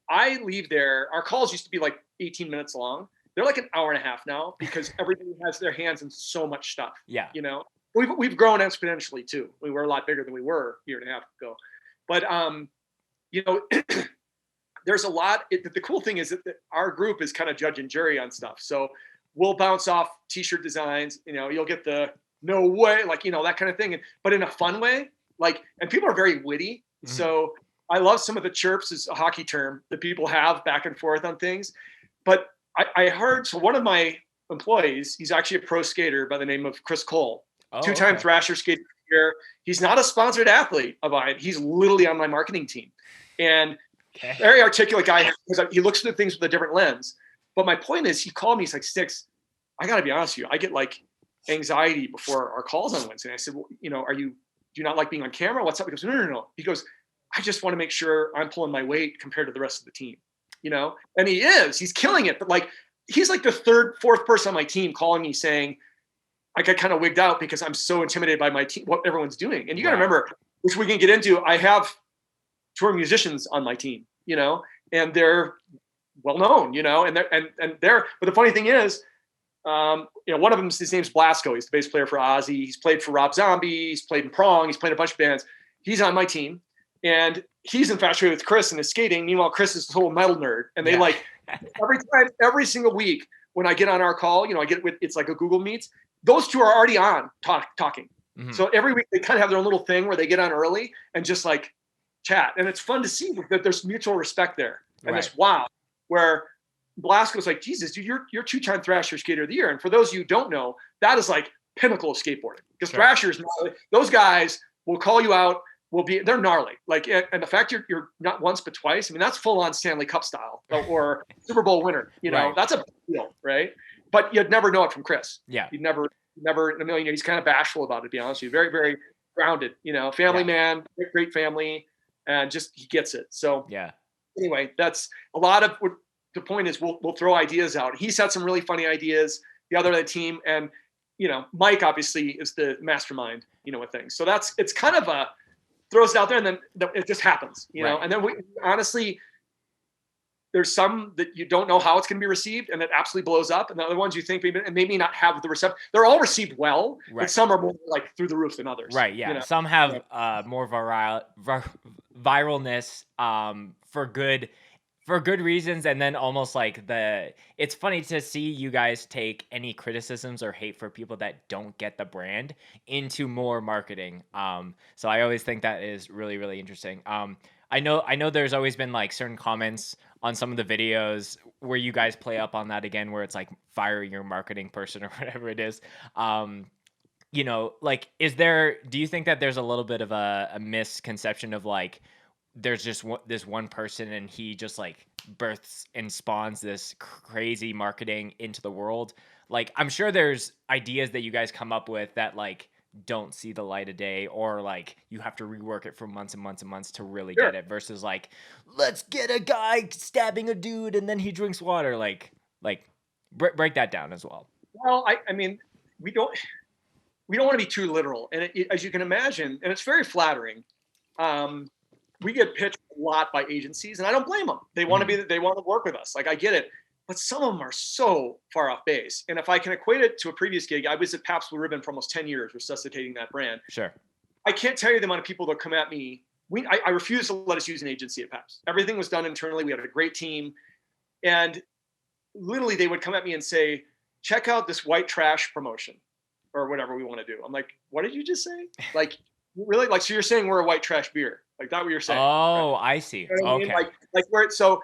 I leave there. Our calls used to be like 18 minutes long. They're like an hour and a half now because everybody has their hands in so much stuff. Yeah. You know, we've grown exponentially too. We were a lot bigger than we were a year and a half ago. But you know, there's a lot. The cool thing is that our group is kind of judge and jury on stuff. So we'll bounce off t-shirt designs, you know, you'll get the no way, like, you know, that kind of thing, but in a fun way, like, and people are very witty. Mm-hmm. So I love some of the chirps, is a hockey term that people have back and forth on things. But I heard, so one of my employees, he's actually a pro skater by the name of Chris Cole, two-time Thrasher skater here. He's not a sponsored athlete of mine. He's literally on my marketing team, and very articulate guy, because he looks at things with a different lens. But my point is, he called me, he's like, Stix, I got to be honest with you. I get like anxiety before our calls on Wednesday. And I said, well, you know, do you not like being on camera? What's up? He goes, no. He goes, I just want to make sure I'm pulling my weight compared to the rest of the team, you know? And he's killing it. But like, he's like the third, fourth person on my team calling me saying, I got kind of wigged out because I'm so intimidated by my team, what everyone's doing. And you got to remember, which we can get into, I have tour musicians on my team, you know, and they're well known, you know, but the funny thing is, you know, one of them, his name's Blasco. He's the bass player for Ozzy. He's played for Rob Zombie. He's played in Prong. He's played a bunch of bands. He's on my team, and he's infatuated with Chris and his skating. Meanwhile, Chris is a total metal nerd, and they like every single week when I get on our call, you know, it's like a Google Meets. Those two are already on talking. Mm-hmm. So every week they kind of have their own little thing where they get on early and just like chat, and it's fun to see that there's mutual respect there. And this where Blasco's like, Jesus, dude, you're two-time Thrasher Skater of the Year. And for those of you who don't know, that is like pinnacle of skateboarding, because Thrashers, those guys will call you out, they're gnarly. Like, and the fact you're not once but twice, I mean, that's full on Stanley Cup style or Super Bowl winner, you know, that's a big deal, right? But you'd never know it from Chris. Yeah. You'd never in a million years. He's kind of bashful about it, to be honest with you. Very, very grounded, you know, family man, great family, and just, he gets it. So anyway, that's a lot of what the point is. We'll throw ideas out. He's had some really funny ideas, the other team, and, you know, Mike obviously is the mastermind, you know, with things. So it's kind of throws it out there, and then it just happens, you know, and then honestly, there's some that you don't know how it's going to be received, and it absolutely blows up. And the other ones you think maybe not have the reception. They're all received well, but some are more like through the roof than others. Right. Yeah. You know? Some have more viralness for good reasons. And then almost like it's funny to see you guys take any criticisms or hate for people that don't get the brand into more marketing. So I always think that is really, really interesting. I know there's always been like certain comments on some of the videos where you guys play up on that again, where it's like fire your marketing person or whatever it is. You know, like, do you think that there's a little bit of a misconception of like, there's just this one person and he just like births and spawns this crazy marketing into the world? Like, I'm sure there's ideas that you guys come up with that like don't see the light of day, or like you have to rework it for months and months and months to really get it, versus like, let's get a guy stabbing a dude and then he drinks water. Like break that down as well. Well, I mean, we don't want to be too literal, and as you can imagine, and it's very flattering. We get pitched a lot by agencies, and I don't blame them. They want they want to work with us. Like, I get it. But some of them are so far off base. And if I can equate it to a previous gig, I was at Pabst Blue Ribbon for almost 10 years, resuscitating that brand. Sure. I can't tell you the amount of people that come at me. I refuse to let us use an agency at Pabst. Everything was done internally. We had a great team. And literally they would come at me and say, check out this white trash promotion or whatever we want to do. I'm like, what did you just say? Like, really? Like, so you're saying we're a white trash beer? Like, that what you're saying? Oh, right? I see. You know okay. I mean? Like where so,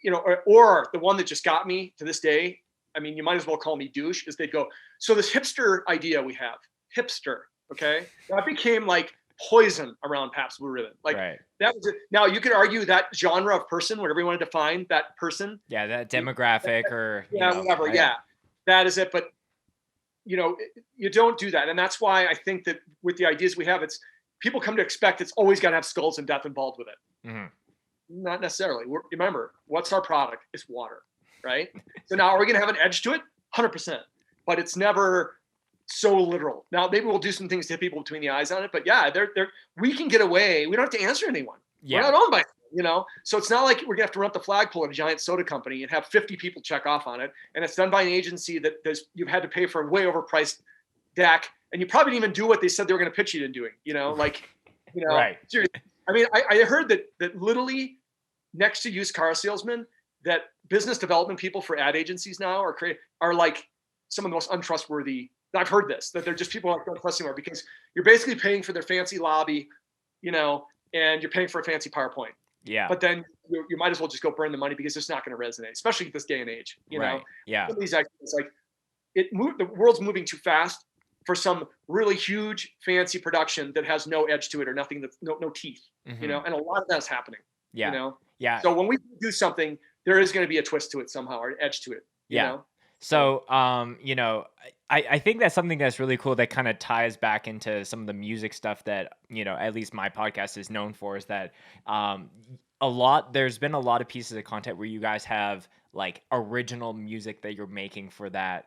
you know, or the one that just got me to this day, I mean, you might as well call me douche, is they'd go, so this hipster idea we have, hipster, okay? That became like poison around Pabst Blue Ribbon. Like, that was it. Now, you could argue that genre of person, whatever you want to define that person. Yeah, that demographic or... whatever, that is it. But, you know, you don't do that. And that's why I think that with the ideas we have, people come to expect it's always got to have skulls and death involved with it. Mm-hmm. Not necessarily. Remember, what's our product? It's water, right? So now, are we going to have an edge to it? 100%. But it's never so literal. Now, maybe we'll do some things to hit people between the eyes on it. But yeah, we can get away. We don't have to answer anyone. Yeah. We're not owned by, you know? So it's not like we're going to have to run up the flagpole at a giant soda company and have 50 people check off on it. And it's done by an agency that you've had to pay for a way overpriced deck. And you probably didn't even do what they said they were going to pitch you into doing, you know? Like, you know, seriously. I mean, I heard that literally next to used car salesmen, that business development people for ad agencies now are like some of the most untrustworthy. I've heard this, that they're just people who don't trust anymore, because you're basically paying for their fancy lobby, and you're paying for a fancy PowerPoint. Yeah. But then you might as well just go burn the money, because it's not going to resonate, especially at this day and age. Right. Yeah. Some of these experts, like the world's moving too fast for some really huge fancy production that has no edge to it or nothing, that's no teeth, and a lot of that's happening. Yeah. Yeah. So when we do something, there is going to be a twist to it somehow, or an edge to it. Yeah. So, I think that's something that's really cool that kind of ties back into some of the music stuff that, at least my podcast is known for, is that there's been a lot of pieces of content where you guys have like original music that you're making for that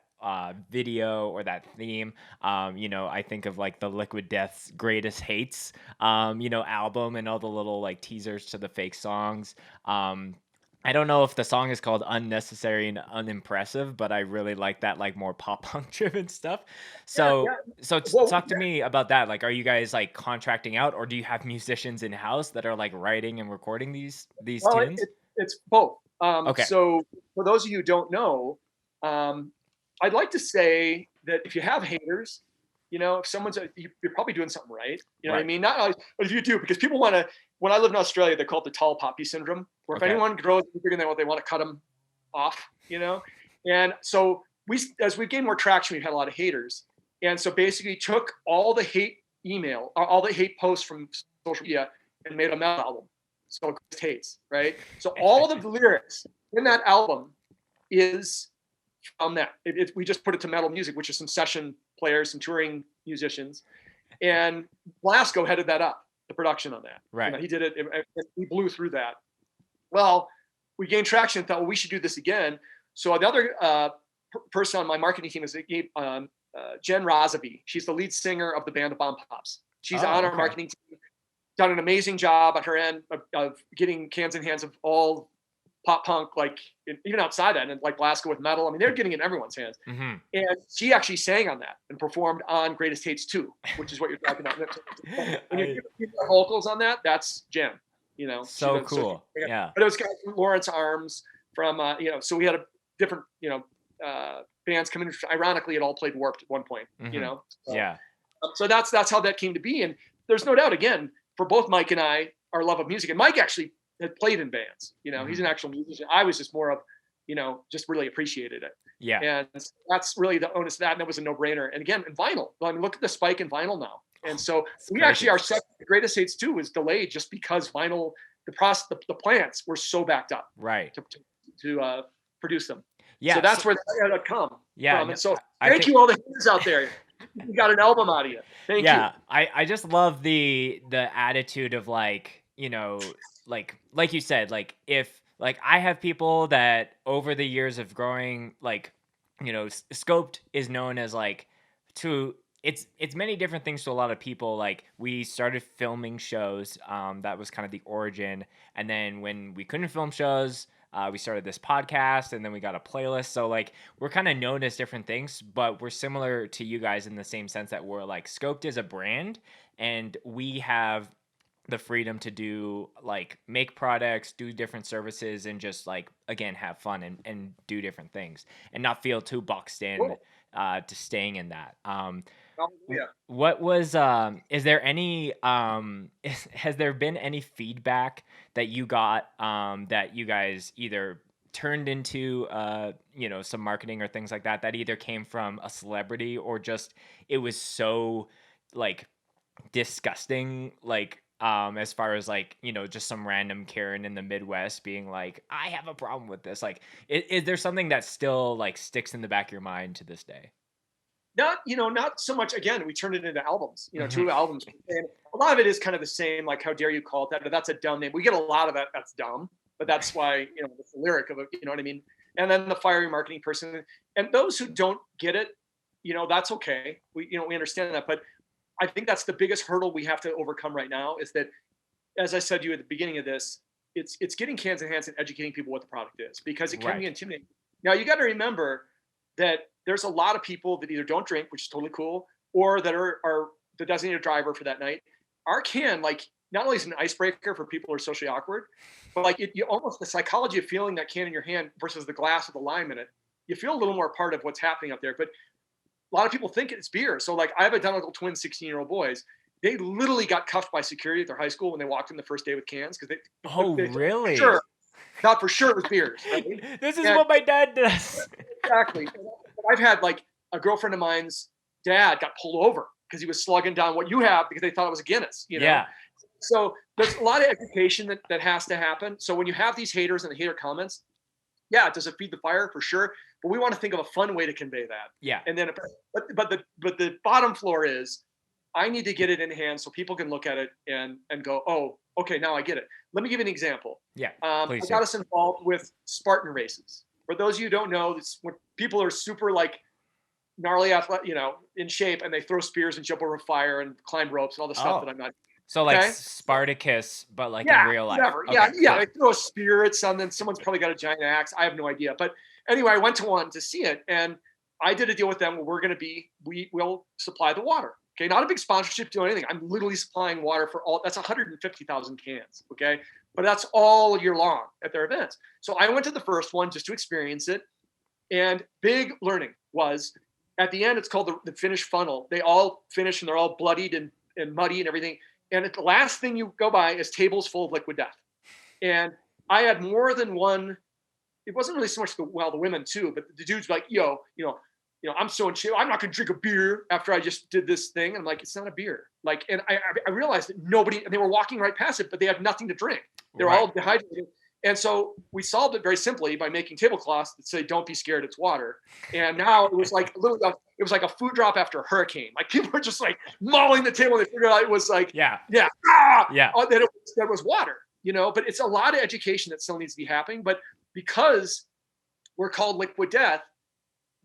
video or that theme. I think of like the Liquid Death's Greatest Hates, album, and all the little like teasers to the fake songs. I don't know if the song is called Unnecessary and Unimpressive, but I really like that, like, more pop punk driven stuff. So, talk to me about that. Like, are you guys like contracting out, or do you have musicians in house that are like writing and recording these tunes? It's both. Okay. So for those of you who don't know, I'd like to say that if you have haters, if someone's you're probably doing something right. You know what I mean? Not if you do, because people want to. When I lived in Australia, they call it the tall poppy syndrome, where if anyone grows bigger than what they want to cut them off, And so as we gained more traction, we've had a lot of haters. And so basically took all the hate email, or all the hate posts from social media, and made a metal album. So Greatest Hates, right? So all of the lyrics in that album is from that. We just put it to metal music, which is some session players, some touring musicians. And Blasco headed that up, the production on that. Right. He did it. We blew through that. Well, we gained traction and thought, well, we should do this again. So the other person on my marketing team is Jen Razavi. She's the lead singer of the band, the Bomb Pops. She's on our marketing team. Done an amazing job on her end of getting cans in hands of all pop punk, like even outside that, and like Blasco with metal. I mean, they're getting it in everyone's hands. Mm-hmm. And she actually sang on that and performed on Greatest Hates 2, which is what you're talking about. When you get vocals on that, that's Jen. So cool. Yeah. But it was guys from Lawrence Arms, from so we had a different bands coming in. Ironically, it all played Warped at one point. Mm-hmm. So that's how that came to be. And there's no doubt, again, for both Mike and I, our love of music. And Mike actually had played in bands. He's an actual musician. I was just more of, just really appreciated it. Yeah. And that's really the onus of that. And that was a no-brainer. And again, in vinyl. I mean, look at the spike in vinyl now. And so actually, our second Greatest Hates 2 was delayed just because vinyl, the plants were so backed up. Right. To produce them. Yeah. So that's where that come from. And so thank you all the haters out there. You got an album out of you. Thank you. I just love the attitude of like, like you said, like if like I have people that over the years of growing, like, Scoped is known as like it's many different things to a lot of people. Like we started filming shows, that was kind of the origin. And then when we couldn't film shows, we started this podcast, and then we got a playlist. So like we're kind of known as different things, but we're similar to you guys in the same sense that we're like Scoped is a brand, and we have the freedom to do like make products, do different services, and just like again have fun and do different things and not feel too boxed in to staying in that. What was is there any has there been any feedback that you got that you guys either turned into some marketing or things like that either came from a celebrity or just it was so like disgusting, like as far as like just some random Karen in the Midwest being like, I have a problem with this? Like is there something that still like sticks in the back of your mind to this day? Not so much. Again, we turned it into albums, 2 albums. And a lot of it is kind of the same, like, how dare you call it that? But that's a dumb name. We get a lot of that. That's dumb. But that's why, it's the lyric of it, you know what I mean? And then the fiery marketing person. And those who don't get it, that's okay. We understand that. But I think that's the biggest hurdle we have to overcome right now is that, as I said to you at the beginning of this, it's getting cans in hands and educating people what the product is, because it can be intimidating. Now, you got to remember that there's a lot of people that either don't drink, which is totally cool, or that are the designated driver for that night. Our can, like, not only is it an icebreaker for people who are socially awkward, but like you almost the psychology of feeling that can in your hand versus the glass with the lime in it, you feel a little more part of what's happening out there. But a lot of people think it's beer. So like I have identical twin 16-year-old boys. They literally got cuffed by security at their high school when they walked in the first day with cans because they really? Sure, not for sure it was beers. Right? This is what my dad does. Exactly. I've had like a girlfriend of mine's dad got pulled over because he was slugging down what you have because they thought it was a Guinness. You know? Yeah. So there's a lot of education that has to happen. So when you have these haters and the hater comments, yeah, does it feed the fire? For sure. But we want to think of a fun way to convey that. Yeah. And then, but the bottom floor is, I need to get it in hand so people can look at it and go, oh, okay, now I get it. Let me give you an example. Yeah. I got us involved with Spartan Races. For those of you who don't know, it's when people are super like gnarly athletic, in shape, and they throw spears and jump over fire and climb ropes and all the stuff that I'm not. So like Spartacus, but like in real life. Whatever. Okay. Yeah. They throw a spear at something. Someone's probably got a giant axe. I have no idea. But anyway, I went to one to see it, and I did a deal with them where we will supply the water. Okay, not a big sponsorship deal or anything. I'm literally supplying water for that's 150,000 cans. Okay, but that's all year long at their events. So I went to the first one just to experience it, and big learning was at the end. It's called the finish funnel. They all finish and they're all bloodied and muddy and everything. And the last thing you go by is tables full of liquid death. And I had more than one. It wasn't really so much the women too, but the dudes were like, I'm so in shape. I'm not going to drink a beer after I just did this thing. And I'm like, it's not a beer. Like, and I realized that and they were walking right past it, but they had nothing to drink. They're all dehydrated. And so we solved it very simply by making tablecloths that say, don't be scared, it's water. And now it was like it was like a food drop after a hurricane. Like people were just like mauling the table. And they figured out it was like, that it was water, but it's a lot of education that still needs to be happening. But because we're called Liquid Death,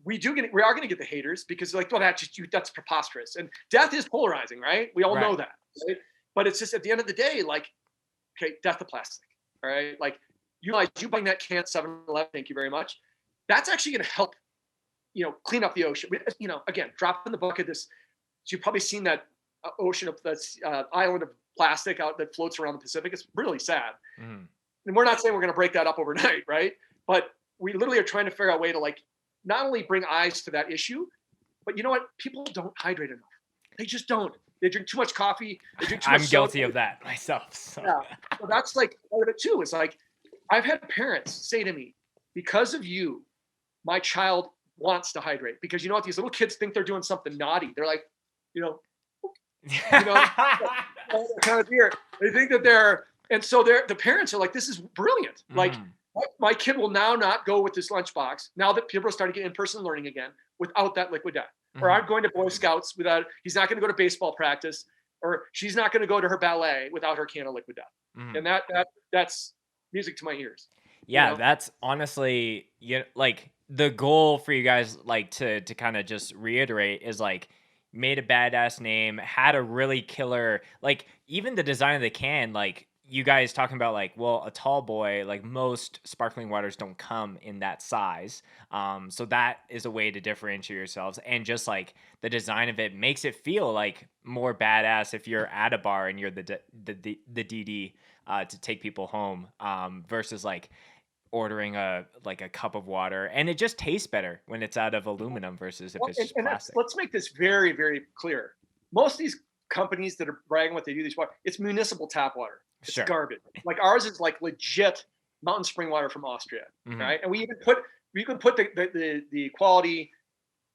we are going to get the haters because they're like, well, that's preposterous. And death is polarizing, right? We all know that. Right? But it's just at the end of the day, like, okay, death of plastic. All right. Like you buying that can at 7-Eleven, thank you very much. That's actually going to help, clean up the ocean. Again, drop in the bucket. You've probably seen that ocean of this island of plastic out that floats around the Pacific. It's really sad. Mm. And we're not saying we're going to break that up overnight, right? But we literally are trying to figure out a way to like, not only bring eyes to that issue, but you know what? People don't hydrate enough. They just don't. They drink too much coffee. They drink too much I'm guilty of that myself. So. Yeah. So that's like part of it too. It's like, I've had parents say to me, because of you, my child wants to hydrate. Because you know what? These little kids think they're doing something naughty. They're like, kind of beer. They think that and so the parents are like, this is brilliant. Like, my kid will now not go with this lunchbox now that people are starting to get in-person learning again without that Liquid Death. Or I'm going to Boy Scouts he's not going to go to baseball practice, or she's not going to go to her ballet without her can of Liquid Death. And that's music to my ears. Yeah, that's honestly, like the goal for you guys, like to kind of just reiterate is like made a badass name, had a really killer, like even the design of the can, like you guys talking about like, well, a tall boy, like most sparkling waters don't come in that size. So that is a way to differentiate yourselves. And just like the design of it makes it feel like more badass if you're at a bar and you're the DD to take people home versus like ordering a cup of water. And it just tastes better when it's out of aluminum versus if it's plastic. Let's make this very, very clear. Most of these companies that are bragging what they do, it's municipal tap water. It's garbage. Like ours is like legit mountain spring water from Austria, right? And we can put the quality,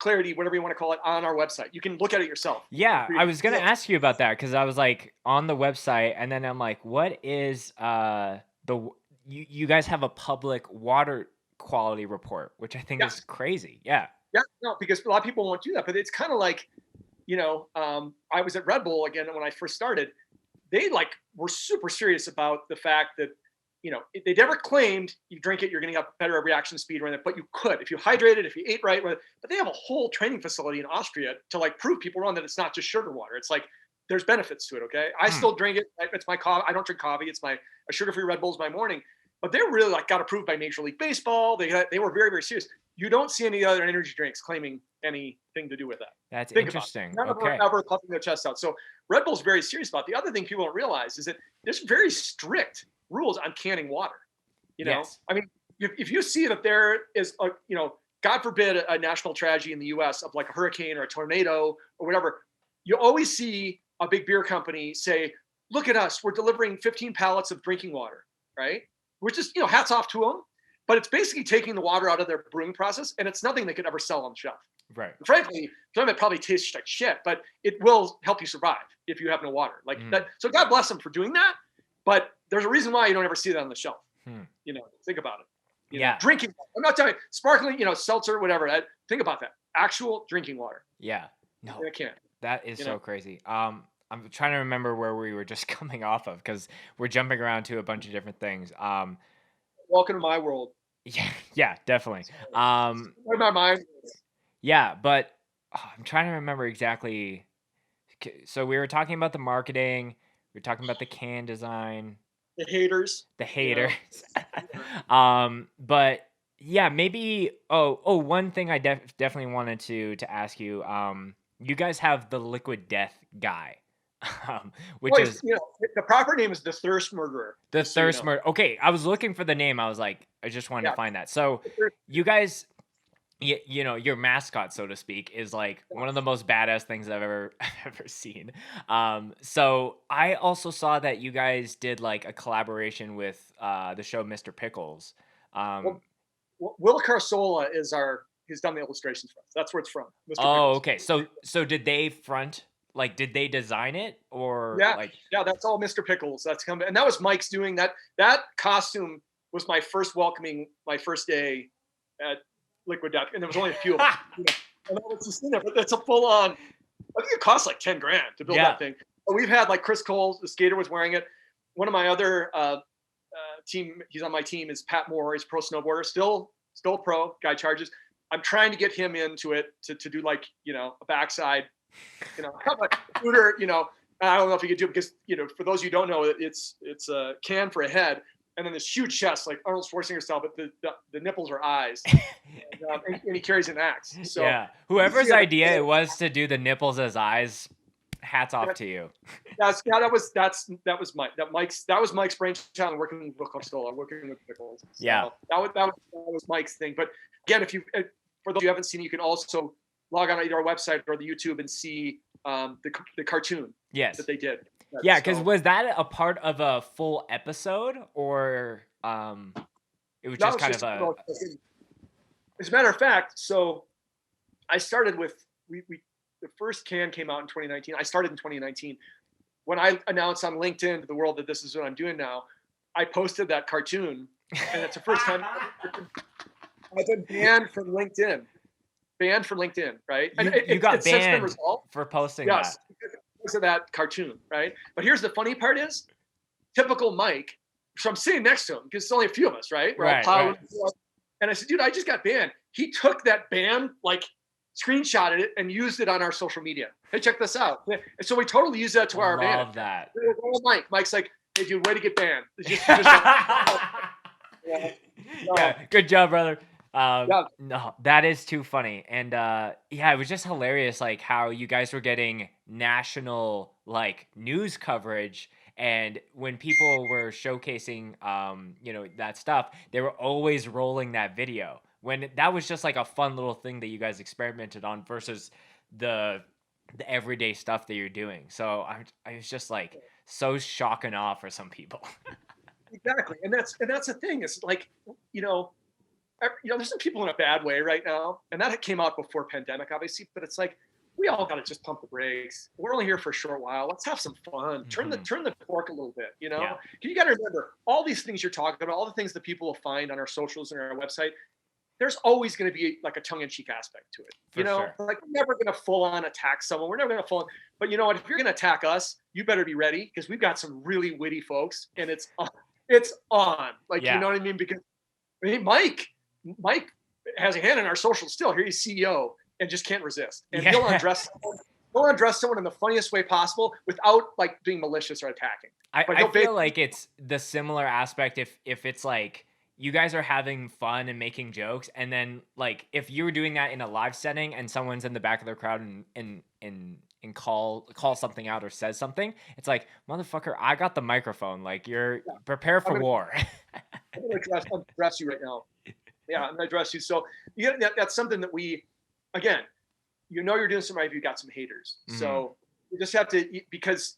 clarity, whatever you want to call it, on our website. You can look at it yourself. Yeah, I was gonna ask you about that because I was like on the website, and then I'm like, what is you guys have a public water quality report, which I think is crazy. Yeah. Yeah, no, because a lot of people won't do that, but it's kind of like, I was at Red Bull again when I first started. They were super serious about the fact that, they never claimed you drink it, you're going to have better reaction speed or anything, but you could if you hydrated, if you ate right. But they have a whole training facility in Austria to prove people wrong that it's not just sugar water. It's like there's benefits to it. Okay, I still drink it. It's my coffee. I don't drink coffee. It's a sugar-free Red Bull's my morning. But they're really got approved by Major League Baseball. They were very, very serious. You don't see any other energy drinks claiming anything to do with that. That's Think interesting. None of them are ever puffing their chest out. So Red Bull's very serious about it. The other thing people don't realize is that there's very strict rules on canning water. You know, Yes. I mean, if you see that there is a, God forbid, a national tragedy in the U.S. of like a hurricane or a tornado or whatever, you always see a big beer company say, "Look at us, we're delivering 15 pallets of drinking water," right? Which is, hats off to them. But it's basically taking the water out of their brewing process, and it's nothing they could ever sell on the shelf. Right. And frankly, some of it probably tastes like shit, but it will help you survive if you have no water. Like that. So God bless them for doing that. But there's a reason why you don't ever see that on the shelf. Think about it. You know, drinking. I'm not telling you sparkling, seltzer, whatever. Think about that. Actual drinking water. Yeah. No. I can't. That is so crazy. I'm trying to remember where we were just coming off of because we're jumping around to a bunch of different things. Welcome to my world. Yeah, definitely. Where my mind. Yeah, but I'm trying to remember exactly. So we were talking about the marketing. We were talking about the can design. The haters. But yeah, maybe. One thing I definitely wanted to ask you. You guys have the Liquid Death guy. Which is the proper name is the Thirst Murderer. The Thirst Murderer. Okay, I was looking for the name. I was like, I just wanted to find that. So you guys, your mascot, so to speak, is like one of the most badass things I've ever seen. So I also saw that you guys did like a collaboration with the show Mr. Pickles. Will Carsola he's done the illustrations for us. That's where it's from. Mr. Pickles. Okay. So did they front? Like, did they design it or that's all Mr. Pickles. That's coming, and that was Mike's doing that. That costume was my first day at Liquid Death, and there was only a few of them. And I was just in there, but that's a full on. I think it cost like $10,000 to build that thing. But we've had like Chris Cole, the skater, was wearing it. One of my other team, he's on my team, is Pat Moore. He's a pro snowboarder, still pro. Guy charges. I'm trying to get him into it to do like a backside. Scooter, I don't know if you could do it because, for those of you who don't know, it's a can for a head and then this huge chest like Arnold Schwarzenegger style, but the nipples are eyes. And he carries an axe. So whoever's idea it was to do the nipples as eyes, hats off to you. That was Mike's brainchild, working with Costola, working with Pickles. So that was Mike's thing. But again, for those who haven't seen it, you can also log on either our website or the YouTube and see the cartoon that they did. Yeah, because was that a part of a full episode or it was just kind of a... As a matter of fact, so I started with, the first can came out in 2019. I started in 2019. When I announced on LinkedIn to the world that this is what I'm doing now, I posted that cartoon, and it's the first time I've been banned from LinkedIn. Right? And you got banned for posting that. Because of that cartoon, right? But here's the funny part is, typical Mike, so I'm sitting next to him, because it's only a few of us, right? We're all plowing. And I said, dude, I just got banned. He took that ban, like screenshotted it and used it on our social media. Hey, check this out. And so we totally use that to our advantage. Love that. Mike's like, hey, dude, way to get banned. Good job, brother. No, that is too funny. And it was just hilarious, like how you guys were getting national like news coverage, and when people were showcasing that stuff, they were always rolling that video, when that was just like a fun little thing that you guys experimented on versus the everyday stuff that you're doing. So I was just like so shock and awe for some people. Exactly. And that's the thing, is like, there's some people in a bad way right now, and that came out before pandemic, obviously. But it's like, we all got to just pump the brakes. We're only here for a short while. Let's have some fun. Turn the cork a little bit. You got to remember all these things you're talking about, all the things that people will find on our socials and our website. There's always going to be like a tongue-in-cheek aspect to it. Sure. Like we're never going to full-on attack someone. We're never going to full-on. But you know what? If you're going to attack us, you better be ready, because we've got some really witty folks, and it's on. Like you know what I mean? Because Mike has a hand in our social still. Here he's CEO and just can't resist. And he'll undress someone in the funniest way possible without like being malicious or attacking. I feel like it's the similar aspect if it's like, you guys are having fun and making jokes, and then like if you were doing that in a live setting and someone's in the back of the crowd and call something out or says something, it's like, motherfucker, I got the microphone. Like, you're prepare for war. I'm gonna address you right now. Yeah, I'm gonna address you. So that's something that we, again, you're doing something right if you got some haters. So you just have to, because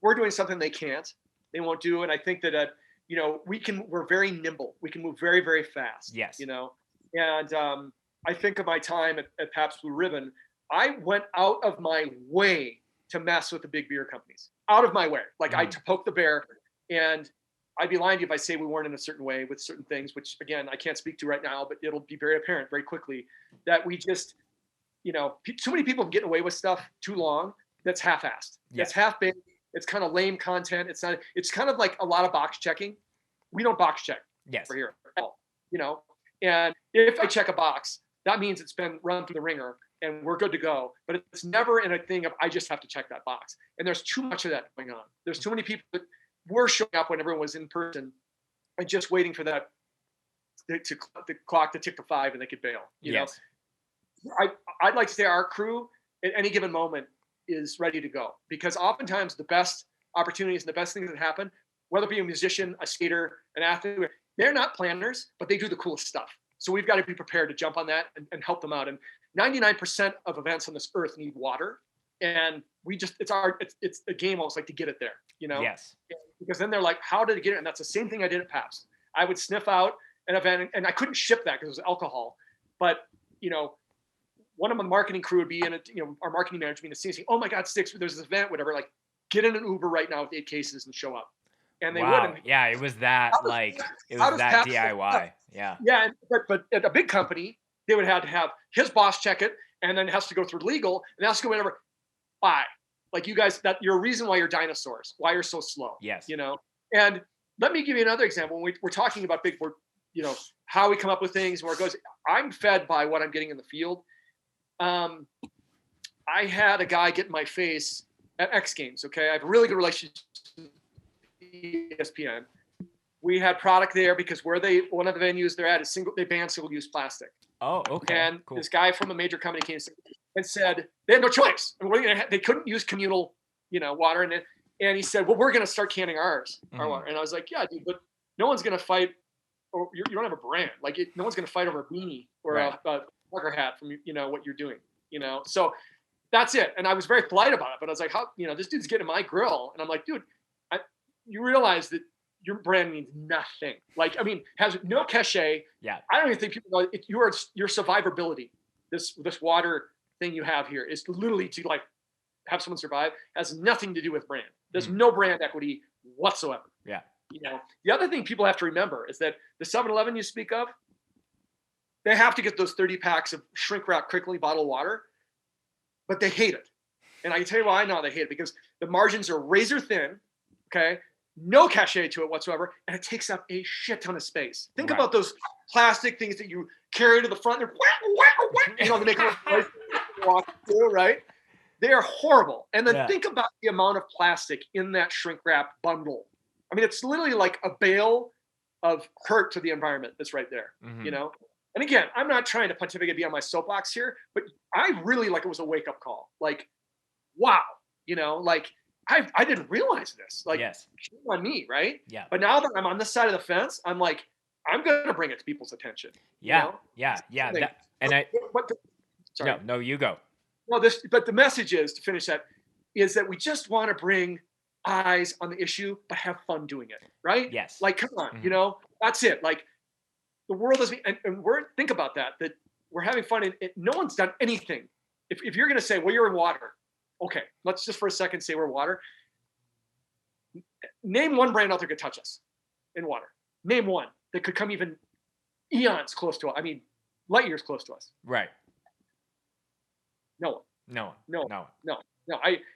we're doing something they can't, they won't do. And I think that we're very nimble. We can move very, very fast. Yes. And I think of my time at Pabst Blue Ribbon. I went out of my way to mess with the big beer companies. Out of my way. Like I poke the bear, and I'd be lying to you if I say we weren't in a certain way with certain things, which again, I can't speak to right now, but it'll be very apparent very quickly that we just, too many people getting away with stuff too long. That's half-assed. That's half-baked. It's kind of lame content. It's kind of like a lot of box checking. We don't box check. Yes. For here, and if I check a box, that means it's been run through the ringer and we're good to go. But it's never in a thing of, I just have to check that box. And there's too much of that going on. There's too many people that were showing up when everyone was in person and just waiting for that the clock to tick to 5 and they could bail. You know, I'd like to say our crew at any given moment is ready to go, because oftentimes the best opportunities and the best things that happen, whether it be a musician, a skater, an athlete, they're not planners, but they do the coolest stuff. So we've got to be prepared to jump on that and help them out. And 99% of events on this earth need water. And it's a game almost like to get it there, Yes. Because then they're like, how did it get it? And that's the same thing I did at Pabst. I would sniff out an event and I couldn't ship that because it was alcohol. But, one of my marketing crew would be in it, our marketing manager would be in the scene saying, oh my God, Stix, there's this event, whatever, like get in an Uber right now with 8 cases and show up. And they wouldn't. Yeah, it was that DIY. Yeah. Yeah, but at a big company, they would have to have his boss check it, and then it has to go through legal, and it has to go whatever. Why? Like you guys, you're a reason why you're dinosaurs, why you're so slow. Yes. And let me give you another example. When we're talking about how we come up with things, where it goes, I'm fed by what I'm getting in the field. I had a guy get in my face at X Games. Okay, I have a really good relationship with ESPN. We had product there because one of the venues they're at is they ban single-use plastic. Oh, okay. And cool. This guy from a major company came and said they had no choice. They couldn't use communal, water. And he said, well, we're going to start canning our water. And I was like, yeah, dude, but no one's going to fight. Or you don't have a brand. Like no one's going to fight over a beanie or a trucker hat from what you're doing. So that's it. And I was very polite about it, but I was like, how this dude's getting my grill, and I'm like, dude, you realize that your brand means nothing. Like, I mean, has no cachet. Yeah. I don't even think people know your survivability. This water thing you have here is literally to like have someone survive, has nothing to do with brand. There's no brand equity whatsoever. Yeah. The other thing people have to remember is that the 7-Eleven you speak of, they have to get those 30 packs of shrink wrap quickly bottled water, but they hate it. And I can tell you why I know they hate it, because the margins are razor thin. Okay. No cachet to it whatsoever. And it takes up a shit ton of space. Think about those plastic things that you carry to the front. They're, they make a walk through, right? They are horrible. And then think about the amount of plastic in that shrink wrap bundle. I mean, it's literally like a bale of hurt to the environment that's right there, And again, I'm not trying to pontificate, be on my soapbox here, but I really it was a wake up call. Like, wow, I didn't realize this. Like, shame on me, right? Yeah. But now that I'm on this side of the fence, I'm like, I'm going to bring it to people's attention. Yeah. Sorry. No, you go. No, but the message is, to finish that, is that we just want to bring eyes on the issue, but have fun doing it, right? Yes. Like, come on, that's it. Like, the world is, and think about that we're having fun, and no one's done anything. If you're going to say, well, you're in water. Okay, let's just for a second say we're water. Name one brand out there could touch us in water. Name one that could come even eons close to us. I mean, light years close to us. Right. No.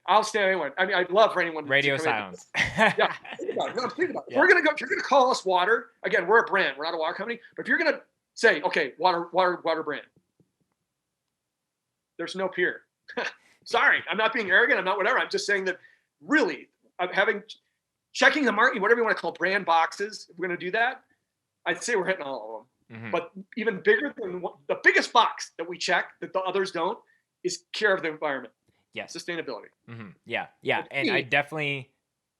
I'll stand anyone. I mean, I'd love for anyone. Radio silence. Yeah. Think about it. Yeah. If you're going to call us water, again, we're a brand. We're not a water company. But if you're going to say, okay, water brand, there's no peer. Sorry, I'm not being arrogant. I'm not whatever. I'm just saying that really, checking the market, whatever you want to call brand boxes, if we're going to do that, I'd say we're hitting all of them. Mm-hmm. But even bigger than the biggest box that we check that the others don't is care of the environment. Yes. Sustainability. Mm-hmm. Yeah. Yeah. And I definitely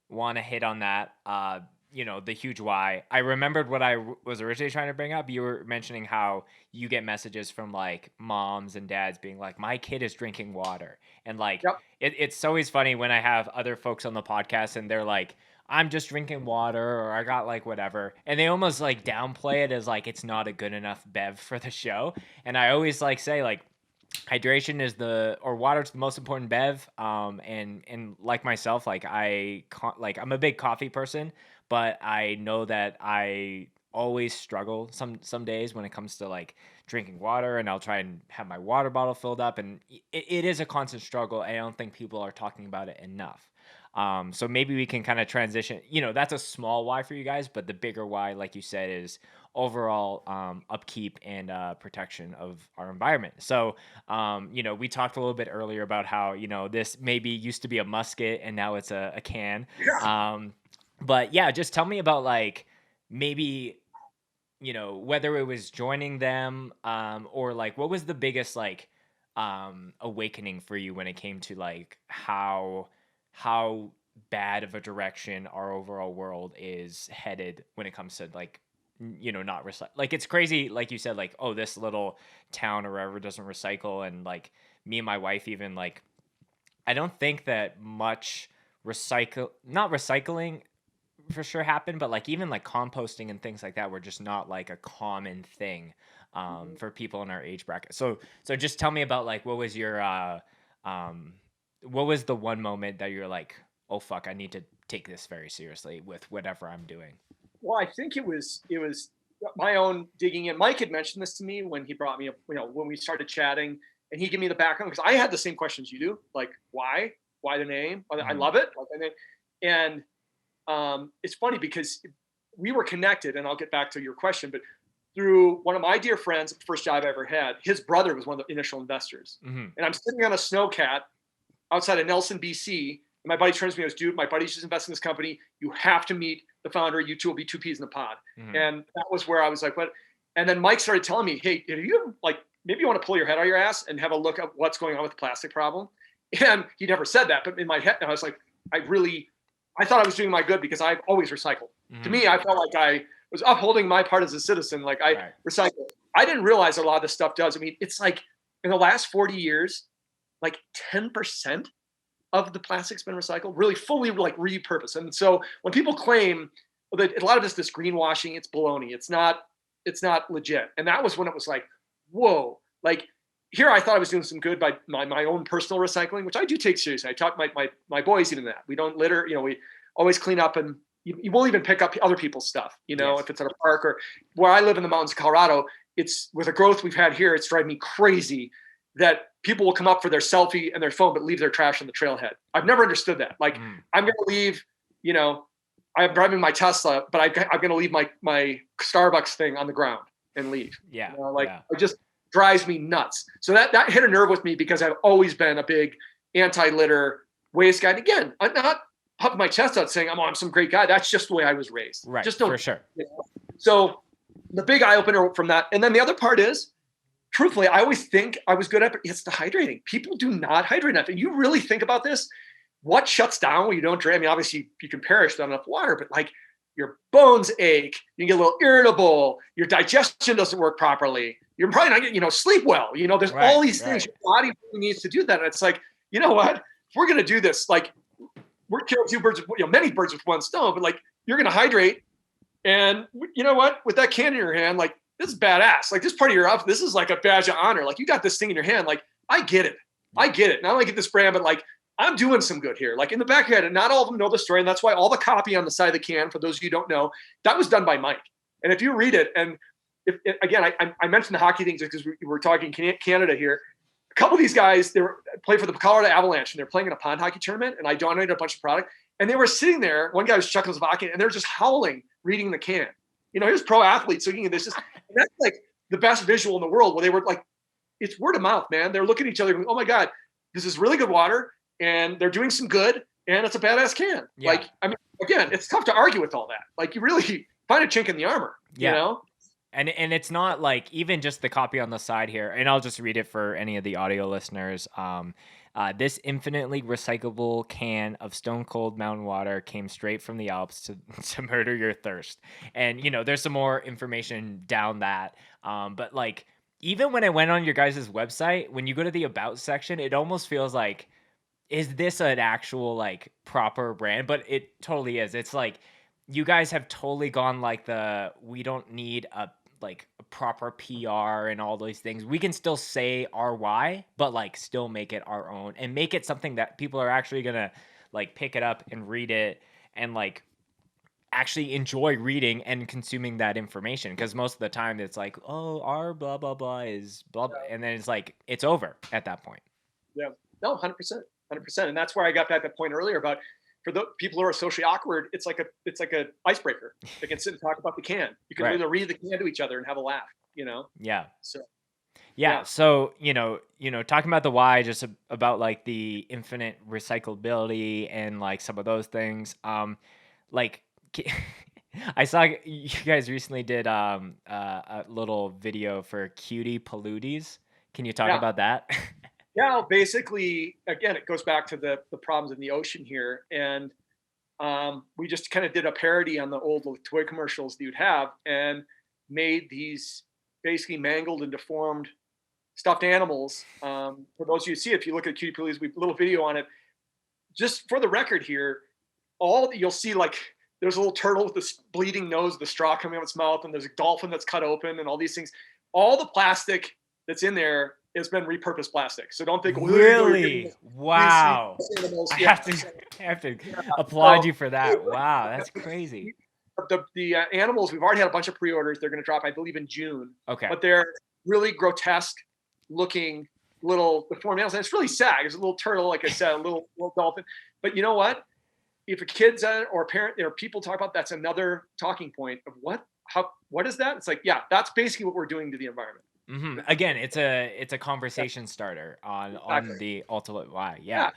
want to hit on that. The huge why. I remembered what I was originally trying to bring up. You were mentioning how you get messages from like moms and dads being like, my kid is drinking water. And like, Yep. It's always funny when I have other folks on the podcast and they're like, I'm just drinking water, or I got like whatever. And they almost like downplay it as like, it's not a good enough bev for the show. And I always like say like, hydration is water's the most important bev. And like myself, like I'm a big coffee person, but I know that I always struggle some days when it comes to like drinking water, and I'll try and have my water bottle filled up, and it is a constant struggle. I don't think people are talking about it enough. So maybe we can kind of transition, that's a small why for you guys, but the bigger why, like you said, is overall upkeep and protection of our environment. So, we talked a little bit earlier about how, this maybe used to be a musket and now it's a can. Yeah. But yeah, just tell me about like maybe, whether it was joining them or like what was the biggest like awakening for you when it came to like how bad of a direction our overall world is headed when it comes to like not recycle. Like it's crazy, like you said, like, oh, this little town or wherever doesn't recycle, and like me and my wife even like I don't think that much not recycling for sure happened, but like even like composting and things like that were just not like a common thing for people in our age bracket. So just tell me about like what was your what was the one moment that you're like, oh fuck, I need to take this very seriously with whatever I'm doing? Well, I think it was my own digging in. Mike had mentioned this to me when he brought me up, when we started chatting, and he gave me the background, because I had the same questions you do, like why the name? I love it. And it's funny because we were connected, and I'll get back to your question, but through one of my dear friends, first job I ever had, his brother was one of the initial investors. Mm-hmm. And I'm sitting on a snowcat outside of Nilsen, BC, and my buddy turns to me and goes, dude, my buddy's just invested in this company. You have to meet the founder. You two will be two peas in the pod. Mm-hmm. And that was where I was like, what? And then Mike started telling me, hey, if you like, maybe you want to pull your head out of your ass and have a look at what's going on with the plastic problem. And he never said that, but in my head, I was like, I thought I was doing my good because I've always recycled. Mm-hmm. To me, I felt like I was upholding my part as a citizen. Like I recycle. I didn't realize a lot of this stuff does. I mean, it's like in the last 40 years, like 10% of the plastic's been recycled, really fully like repurposed. And so when people claim that a lot of this greenwashing, it's baloney. It's not legit. And that was when it was like, whoa, like here I thought I was doing some good by my own personal recycling, which I do take seriously. I taught my boys even that. We don't litter, we always clean up, and you won't even pick up other people's stuff, yes. If it's at a park or where I live in the mountains of Colorado, it's with the growth we've had here, it's driving me crazy that people will come up for their selfie and their phone, but leave their trash on the trailhead. I've never understood that. Like I'm going to leave, I'm driving my Tesla, but I'm going to leave my Starbucks thing on the ground and leave. Yeah. It just drives me nuts. So that hit a nerve with me because I've always been a big anti-litter waste guy. And again, I'm not puffing my chest out saying I'm some great guy. That's just the way I was raised. Right. Just don't. For sure. So the big eye opener from that. And then the other part is, truthfully, I always think I was good at it. It's the hydrating. People do not hydrate enough. And you really think about this, what shuts down when you don't drink? I mean, obviously you can perish without enough water, but like your bones ache, you get a little irritable, your digestion doesn't work properly. You're probably not getting, sleep well. There's all these things. Your body really needs to do that. And it's like, you know what? If we're going to do this, like we're killing many birds with one stone, but like you're going to hydrate. And you know what? With that can in your hand, like, this is badass. Like this part of your outfit, this is like a badge of honor. Like you got this thing in your hand. Like I get it. Not only get this brand, but like I'm doing some good here. Like in the back of your head, and not all of them know the story. And that's why all the copy on the side of the can, for those of you who don't know, that was done by Mike. And if you read it, and again, I mentioned the hockey things because we were talking Canada here. A couple of these guys, they play for the Colorado Avalanche, and they're playing in a pond hockey tournament. And I donated a bunch of product, and they were sitting there. One guy was Czechoslovakian, and they're just howling, reading the can. Here's pro athletes looking at this. And that's like the best visual in the world, where they were like, it's word of mouth, man. They're looking at each other going, oh my God, this is really good water, and they're doing some good, and it's a badass can. Yeah. Like, I mean, again, it's tough to argue with all that. Like you really find a chink in the armor. you know? And it's not like even just the copy on the side here, and I'll just read it for any of the audio listeners. This infinitely recyclable can of Stone Cold Mountain Water came straight from the Alps to murder your thirst. And, you know, there's some more information down that. But like, even when I went on your guys' website, when you go to the About section, it almost feels like, is this an actual like proper brand? But it totally is. It's like, you guys have totally gone like we don't need a proper PR and all those things. We can still say our why, but like still make it our own and make it something that people are actually gonna like pick it up and read it and like actually enjoy reading and consuming that information. Because most of the time it's like, oh, our blah blah blah is blah, blah, and then it's like it's over at that point. Yeah, no, 100%, and that's where I got back that point earlier about, for the people who are socially awkward, it's like a icebreaker. They can sit and talk about the can. You can literally read the can to each other and have a laugh, you know? Yeah. So, yeah. So, you know, talking about the why, just about like the infinite recyclability and like some of those things. Like I saw you guys recently did a little video for Cutie Palooties. Can you talk about that? Yeah, basically, again, it goes back to the problems in the ocean here. And we just kind of did a parody on the old toy commercials that you'd have and made these basically mangled and deformed stuffed animals. For those of you who see it, if you look at Cutie Palooties, we have a little video on it. Just for the record here, you'll see like there's a little turtle with this bleeding nose, the straw coming out of its mouth, and there's a dolphin that's cut open and all these things. All the plastic that's in there has been repurposed plastic. So don't think, really? Wow. I have to applaud you for that. Wow, that's crazy. The animals, we've already had a bunch of pre-orders. They're going to drop, I believe, in June. Okay. But they're really grotesque looking little deformed animals. And it's really sad. There's a little turtle, like I said, a little dolphin. But you know what? If a kid's or a parent or people talk about, that's another talking point of what is that? It's like, yeah, that's basically what we're doing to the environment. Mm-hmm. Again, it's a conversation starter on the ultimate why. Yeah,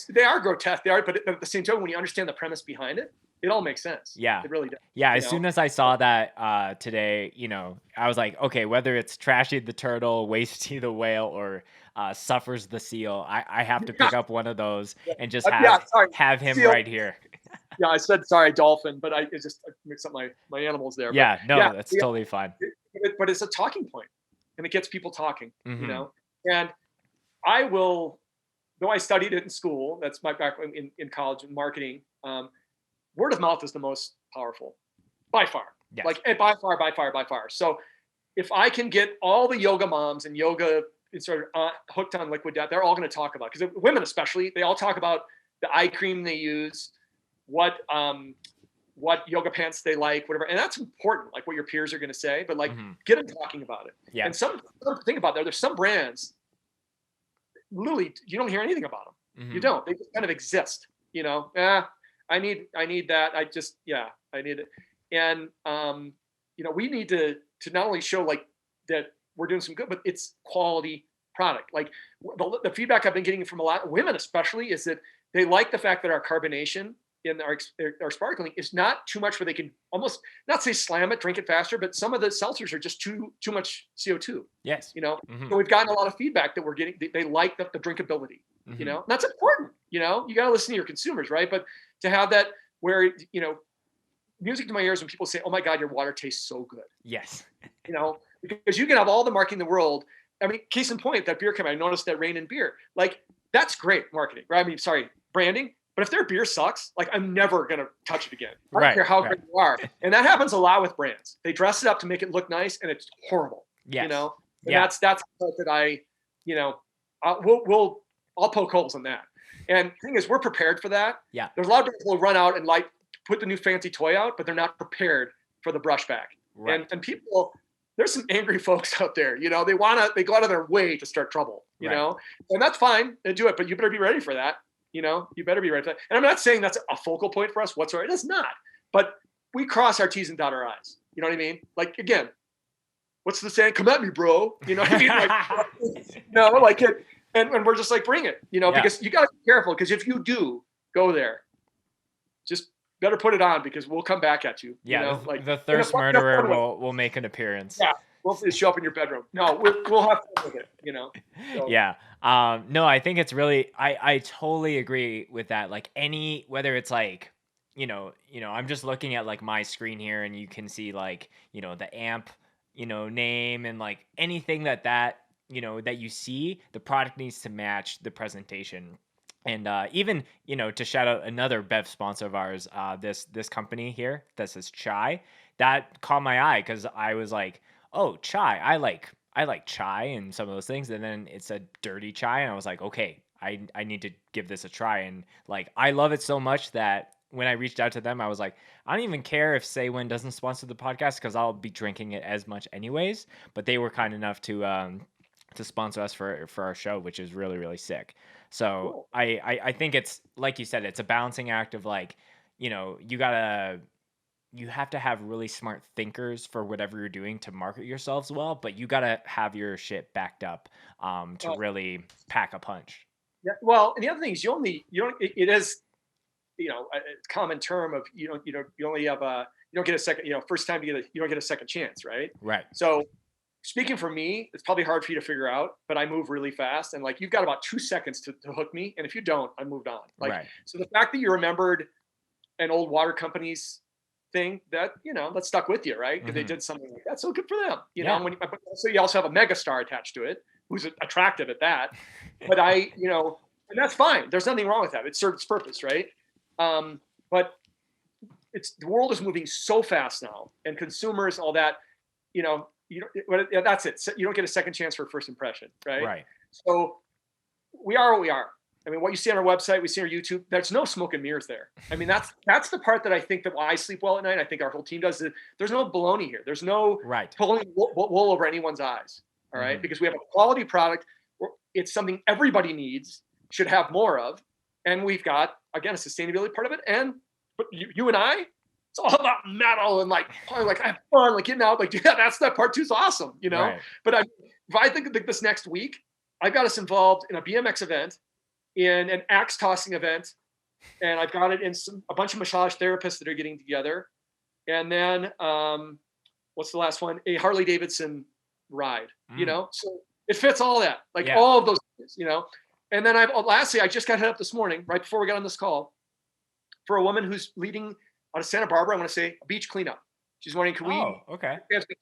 they are grotesque. They are, but at the same time, when you understand the premise behind it, it all makes sense. Yeah, it really does. Yeah, as soon as I saw that today, I was like, okay, whether it's Trashy the turtle, Wasty the whale, or Suffers the seal, I have to pick up one of those and just have him seal. Right here. Yeah, I said sorry, dolphin, but I mixed up my animals there. Yeah, but, no, that's totally fine. But it's a talking point. And it gets people talking, and I will, though I studied it in school, that's my background in college in marketing, word of mouth is the most powerful by far. Yes. By far. So if I can get all the yoga moms and yoga sort of hooked on Liquid Death, they're all going to talk about, because women especially, they all talk about the eye cream they use, what yoga pants they like, whatever. And that's important, like what your peers are going to say, but like get them talking about it. Yeah. And some think about that. There's some brands, literally, you don't hear anything about them. You don't. They just kind of exist, I need that. I need it. And, we need to not only show like that we're doing some good, but it's quality product. Like the feedback I've been getting from a lot of women, especially, is that they like the fact that our carbonation in our sparkling is not too much where they can almost not say slam it, drink it faster, but some of the seltzers are just too much CO2. Yes. So we've gotten a lot of feedback that we're getting, they like the drinkability, and that's important. You got to listen to your consumers, right? But to have that where, music to my ears when people say, oh my God, your water tastes so good. Yes. Because you can have all the marketing in the world. I mean, case in point, that beer company, I noticed that Rain and Beer, like that's great marketing, right? I mean, sorry, branding. But if their beer sucks, like I'm never going to touch it again. I don't care how great you are. And that happens a lot with brands. They dress it up to make it look nice and it's horrible. Yes. And that's the part that I'll poke holes in that. And the thing is, we're prepared for that. Yeah. There's a lot of people who run out and like put the new fancy toy out, but they're not prepared for the brushback. Right. And people, there's some angry folks out there, they go out of their way to start trouble, you know, and that's fine. They do it, but you better be ready for that. You better be ready for that. And I'm not saying that's a focal point for us whatsoever. It is not. But we cross our T's and dot our I's. You know what I mean? Like, again, what's the saying? Come at me, bro. You know what I mean? Like, and we're just like, bring it, because you got to be careful. Because if you do go there, just better put it on because we'll come back at you. Yeah, you know, like the thirst murderer will make an appearance. Yeah, we'll show up in your bedroom. No, we'll have fun with it. You know. So. Yeah. No, I think it's really. I totally agree with that. Like whether it's like, I'm just looking at like my screen here, and you can see like, the amp, name, and like anything that you see, the product needs to match the presentation. And even, to shout out another Bev sponsor of ours, this company here that says Chai, that caught my eye because I was like, oh, chai, I like chai and some of those things. And then it said dirty chai, and I was like, okay, I need to give this a try. And like, I love it so much that when I reached out to them, I was like, I don't even care if Say When doesn't sponsor the podcast because I'll be drinking it as much anyways. But they were kind enough to sponsor us for our show, which is really, really sick. So Cool. I think it's like you said, it's a balancing act of like, you have to have really smart thinkers for whatever you're doing to market yourselves well, but you got to have your shit backed up to really pack a punch. Yeah. Well, and the other thing is it is, a common term of, you only have you don't get a second, first time you don't get a second chance. Right. Right. So speaking for me, it's probably hard for you to figure out, but I move really fast. And like, you've got about 2 seconds to hook me. And if you don't, I moved on. Like, right. So the fact that you remembered an old water company's thing that, that stuck with you, right? Because they did something like that. So good for them. You know, so you also have a mega star attached to it, who's attractive at that. But and that's fine. There's nothing wrong with that. It served its purpose, right? But the world is moving so fast now, and consumers, all that, that's it. So you don't get a second chance for a first impression, right? Right. So we are what we are. I mean, what you see on our website, we see on our YouTube, there's no smoke and mirrors there. I mean, that's the part that I think that why I sleep well at night. I think our whole team does. There's no baloney here. There's no pulling wool over anyone's eyes. All right. Because we have a quality product. It's something everybody needs, should have more of. And we've got, again, a sustainability part of it. But you and I, it's all about metal and like I have fun, like getting out, like, yeah, that part too is awesome, Right. But if I think of this next week, I've got us involved in a BMX event, in an axe tossing event, and I've got it in a bunch of massage therapists that are getting together. And then what's the last one? A Harley Davidson ride, So it fits all that, like all of those things, And then lastly, I just got hit up this morning, right before we got on this call, for a woman who's leading out of Santa Barbara, I want to say, a beach cleanup. She's wondering, we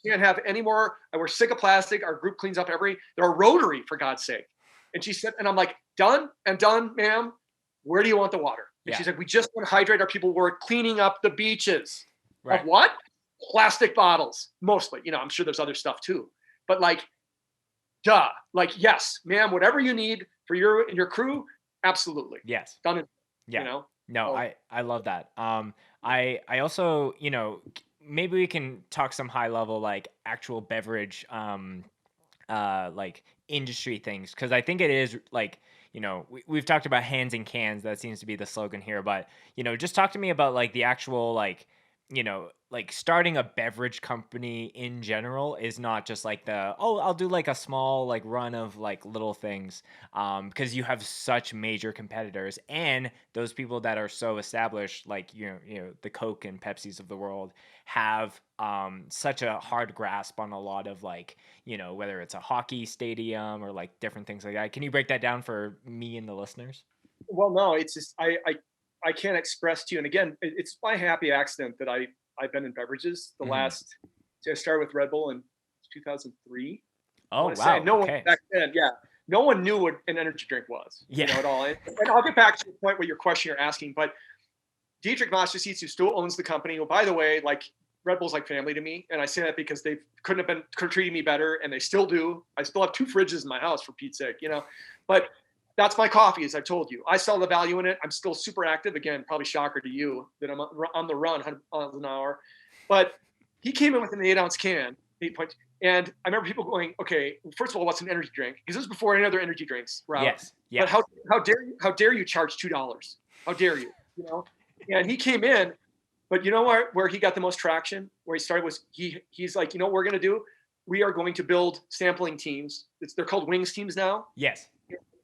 can't have any more. We're sick of plastic. Our group cleans up they're a Rotary, for God's sake. And she said, and I'm like, done, ma'am. Where do you want the water? And she's like, we just want to hydrate our people. We're cleaning up the beaches. Right. Of what? Plastic bottles, mostly. I'm sure there's other stuff too. But like, duh. Like, yes, ma'am, whatever you need for you and your crew, absolutely. Yes. Done it. Yeah. No, I love that. I also, maybe we can talk some high level, like actual beverage, like industry things. Cause I think it is like, we've talked about hands in cans. That seems to be the slogan here, but just talk to me about like the actual, like, like starting a beverage company in general is not just like I'll do like a small like run of like little things, because you have such major competitors, and those people that are so established, like the Coke and Pepsis of the world, have such a hard grasp on a lot of like whether it's a hockey stadium or like different things like that. Can you break that down for me and the listeners? Well, no, it's just I can't express to you. And again, it's by happy accident that I've been in beverages. I started with Red Bull in 2003. Oh, wow. No one back then, no one knew what an energy drink was, at all. And I'll get back to the point where your question you're asking, but Dietrich Mateschitz, who still owns the company, who, by the way, like Red Bull's like family to me. And I say that because they couldn't have treated me better, and they still do. I still have 2 fridges in my house, for Pete's sake, but that's my coffee, as I've told you. I saw the value in it. I'm still super active. Again, probably shocker to you that I'm on the run 100 miles an hour. But he came in with an 8-ounce can, 8 points. And I remember people going, okay, first of all, what's an energy drink? Because this was before any other energy drinks were out. Yes. But how dare you charge $2? How dare you? And he came in, but where he got the most traction, where he started was he's like, what we're going to do? We are going to build sampling teams. They're called wings teams now. Yes.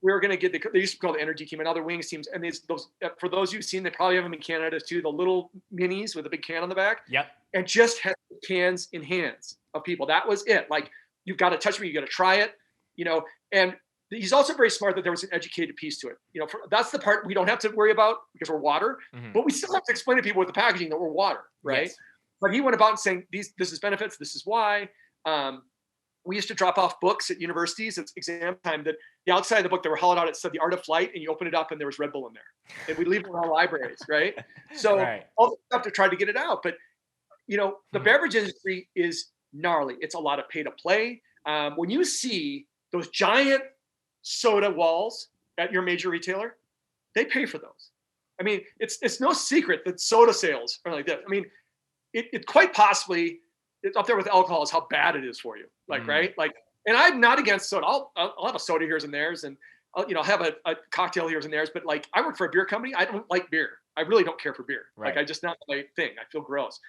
we were going to get they used to be called the energy team and other wings teams. And those, for those you've seen, they probably have them in Canada too, the little minis with a big can on the back. Yep. And just had cans in hands of people. That was it. Like, you've got to touch me, you got to try it, and he's also very smart that there was an educated piece to it. That's the part we don't have to worry about because we're water, but we still have to explain to people with the packaging that we're water, right? Yes. But he went about saying, this is benefits, this is why. We used to drop off books at universities. It's exam time, that the outside of the book, they were hollowed out, it said The Art of Flight, and you open it up and there was Red Bull in there. And we leave it in our libraries, right? So all the stuff to try to get it out. But, the beverage industry is gnarly. It's a lot of pay to play. When you see those giant soda walls at your major retailer, they pay for those. I mean, it's no secret that soda sales are like this. I mean, it quite possibly, it's up there with alcohol, is how bad it is for you. Like, right? Like, and I'm not against soda. I'll have a soda here's and there's, and I'll have a cocktail here's and there's. But like, I work for a beer company. I don't like beer. I really don't care for beer. Right. Like, I just not my thing. I feel gross.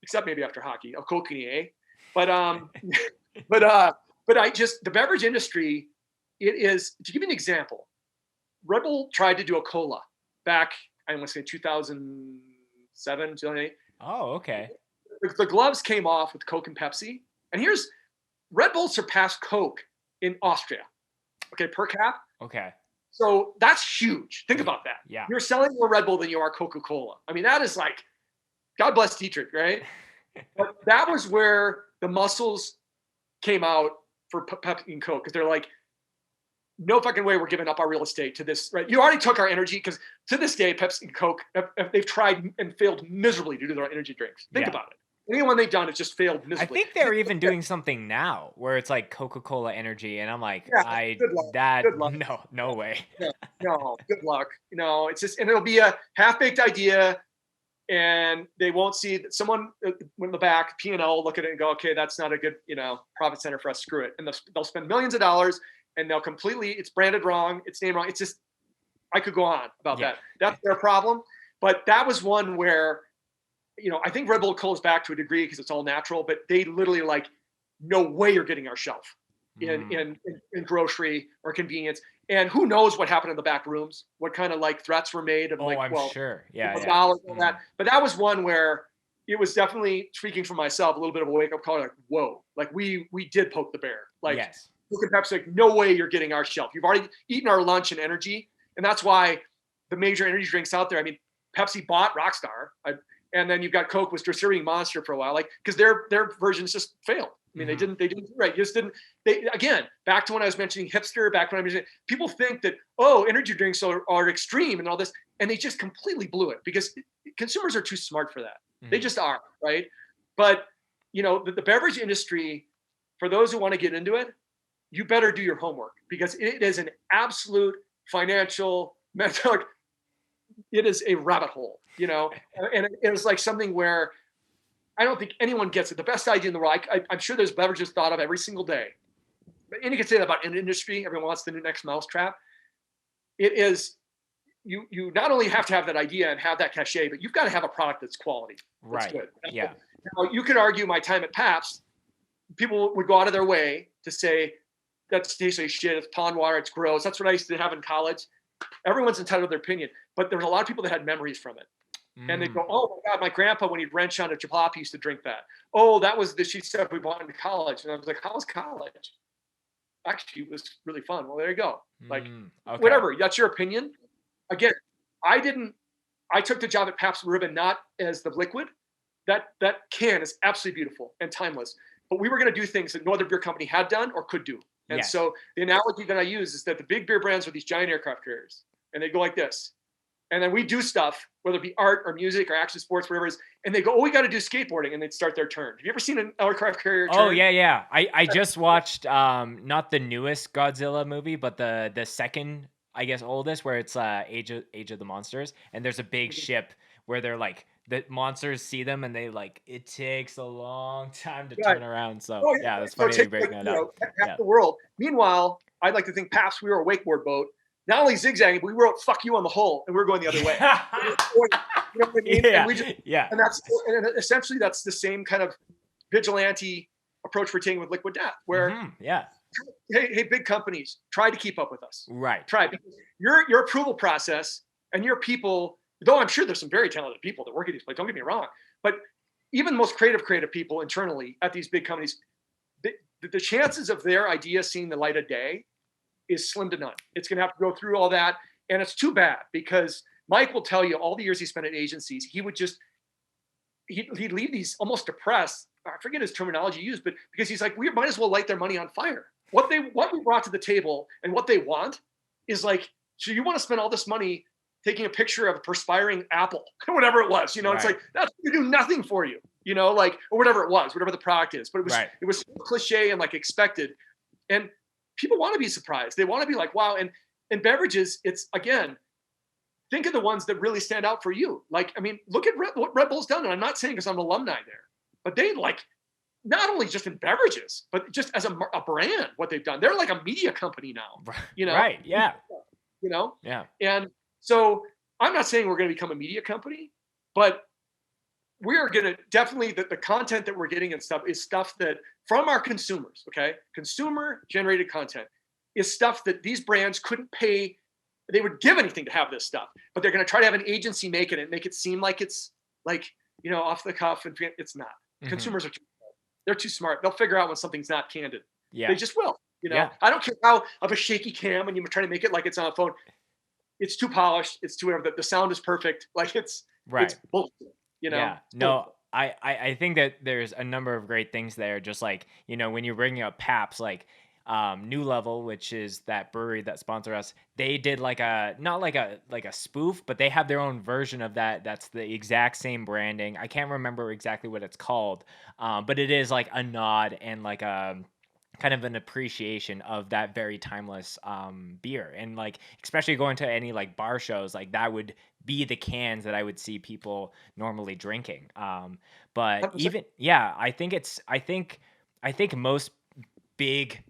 Except maybe after hockey, of cocaine, but the beverage industry, it is, to give you an example, Red Bull tried to do a cola back, I want to say 2007, 2008. Oh, okay. The gloves came off with Coke and Pepsi, and here's Red Bull surpassed Coke in Austria. Okay, per cap. Okay. So that's huge. Think about that. Yeah. You're selling more Red Bull than you are Coca-Cola. I mean, that is like, God bless Dietrich, right? But that was where the muscles came out for Pepsi and Coke, because they're like, no fucking way we're giving up our real estate to this, right? You already took our energy, because to this day, Pepsi and Coke, they've tried and failed miserably to do their energy drinks. Think about it. Anyone they've done has just failed miserably. I think they're even doing something now where it's like Coca-Cola energy, and I'm like, good luck. No way. No, good luck. It's just, and it'll be a half-baked idea, and they won't see that someone in the back, P&L, look at it and go, okay, that's not a good, profit center for us. Screw it. And they'll spend millions of dollars, and they'll completely, it's branded wrong, it's named wrong. It's just, I could go on about that. That's their problem. But that was one where, I think Red Bull goes back to a degree because it's all natural, but they literally like, no way you're getting our shelf in grocery or convenience. And who knows what happened in the back rooms, what kind of like threats were made. And I'm sure. Yeah. Dollars and that. But that was one where it was definitely, speaking for myself, a little bit of a wake up call. Like, whoa, like we did poke the bear. Like, Coke and Pepsi, like, no way you're getting our shelf. You've already eaten our lunch and energy. And that's why the major energy drinks out there, I mean, Pepsi bought Rockstar, and then you've got Coke was distributing Monster for a while, like, because their versions just failed. I mean, they didn't right. You just didn't. They, again, back to when I was mentioning hipster. Back when I was mentioning, people think that energy drinks are extreme and all this, and they just completely blew it because consumers are too smart for that. They just are, right? But the beverage industry, for those who want to get into it, you better do your homework, because it is an absolute financial mental. It is a rabbit hole, and it was like something where I don't think anyone gets it. The best idea in the world. I'm sure there's beverages thought of every single day. And you can say that about an industry. Everyone wants the new next mousetrap. It is, you not only have to have that idea and have that cachet, but you've got to have a product that's quality. That's good. Yeah. Now, you could argue my time at Pabst, people would go out of their way to say, that's tasty shit, it's pond water, it's gross. That's what I used to have in college. Everyone's entitled to their opinion. But there's a lot of people that had memories from it. And they go, oh my God, my grandpa, when he'd wrench on a jalopy, used to drink that. Oh, that was the sheet stuff we bought in college. And I was like, how was college? Actually, it was really fun. Well, there you go. Like, whatever, that's your opinion. Again, I took the job at Pabst Blue Ribbon not as the liquid. That can is absolutely beautiful and timeless. But we were going to do things that no other beer company had done or could do. And so the analogy that I use is that the big beer brands are these giant aircraft carriers, and they go like this. And then we do stuff, whether it be art or music or action sports, whatever it is, and they go, oh, we got to do skateboarding, and they'd start their turn. Have you ever seen an aircraft carrier turn? Oh, yeah. I just watched not the newest Godzilla movie, but the second, I guess, oldest, where it's Age of the Monsters, and there's a big ship where they're like, the monsters see them, and they like, it takes a long time to turn around. So, that's funny to break that up. Half the world. Meanwhile, I'd like to think Pabst, we were a wakeboard boat. Not only zigzagging, but we wrote "fuck you" on the hull, and we were going the other way. You know what I mean? And essentially that's the same kind of vigilante approach we're taking with Liquid Death, where hey, big companies, try to keep up with us. Right. Try, because your approval process and your people, though I'm sure there's some very talented people that work at these places, don't get me wrong, but even most creative people internally at these big companies, the chances of their idea seeing the light of day is slim to none. It's going to have to go through all that. And it's too bad, because Mike will tell you all the years he spent at agencies, he'd leave these almost depressed. I forget his terminology used, but because he's like, we might as well light their money on fire. What we brought to the table and what they want is like, so you want to spend all this money taking a picture of a perspiring apple, whatever it was, right. It's like, that's going to do nothing for you, like, or whatever it was, whatever the product is. But it was so cliche and like expected. And people want to be surprised. They want to be like, wow. And in beverages, it's, again, think of the ones that really stand out for you. Like, I mean, look at what Red Bull's done. And I'm not saying because I'm an alumni there, but they, like, not only just in beverages, but just as a brand, what they've done. They're like a media company now, Right. Yeah. Yeah. And so I'm not saying we're going to become a media company, but we're going to definitely, the content that we're getting and stuff is stuff that from our consumers, okay? Consumer generated content is stuff that these brands couldn't pay. They would give anything to have this stuff, but they're going to try to have an agency make it and make it seem like it's like, off the cuff, and it's not. Consumers are they're too smart. They'll figure out when something's not candid. Yeah. They just will, Yeah. I don't care how of a shaky cam and you're trying to make it like it's on a phone. It's too polished. It's too whatever. The sound is perfect. Like it's bullshit, Yeah. No, I think that there's a number of great things there. Just like, when you're bringing up Paps, like New Level, which is that brewery that sponsor us, they did like not like a spoof, but they have their own version of that. That's the exact same branding. I can't remember exactly what it's called, but it is like a nod and like a kind of an appreciation of that very timeless beer. And like, especially going to any like bar shows, like that would be the cans that I would see people normally drinking. But 100%. even, yeah, I think most big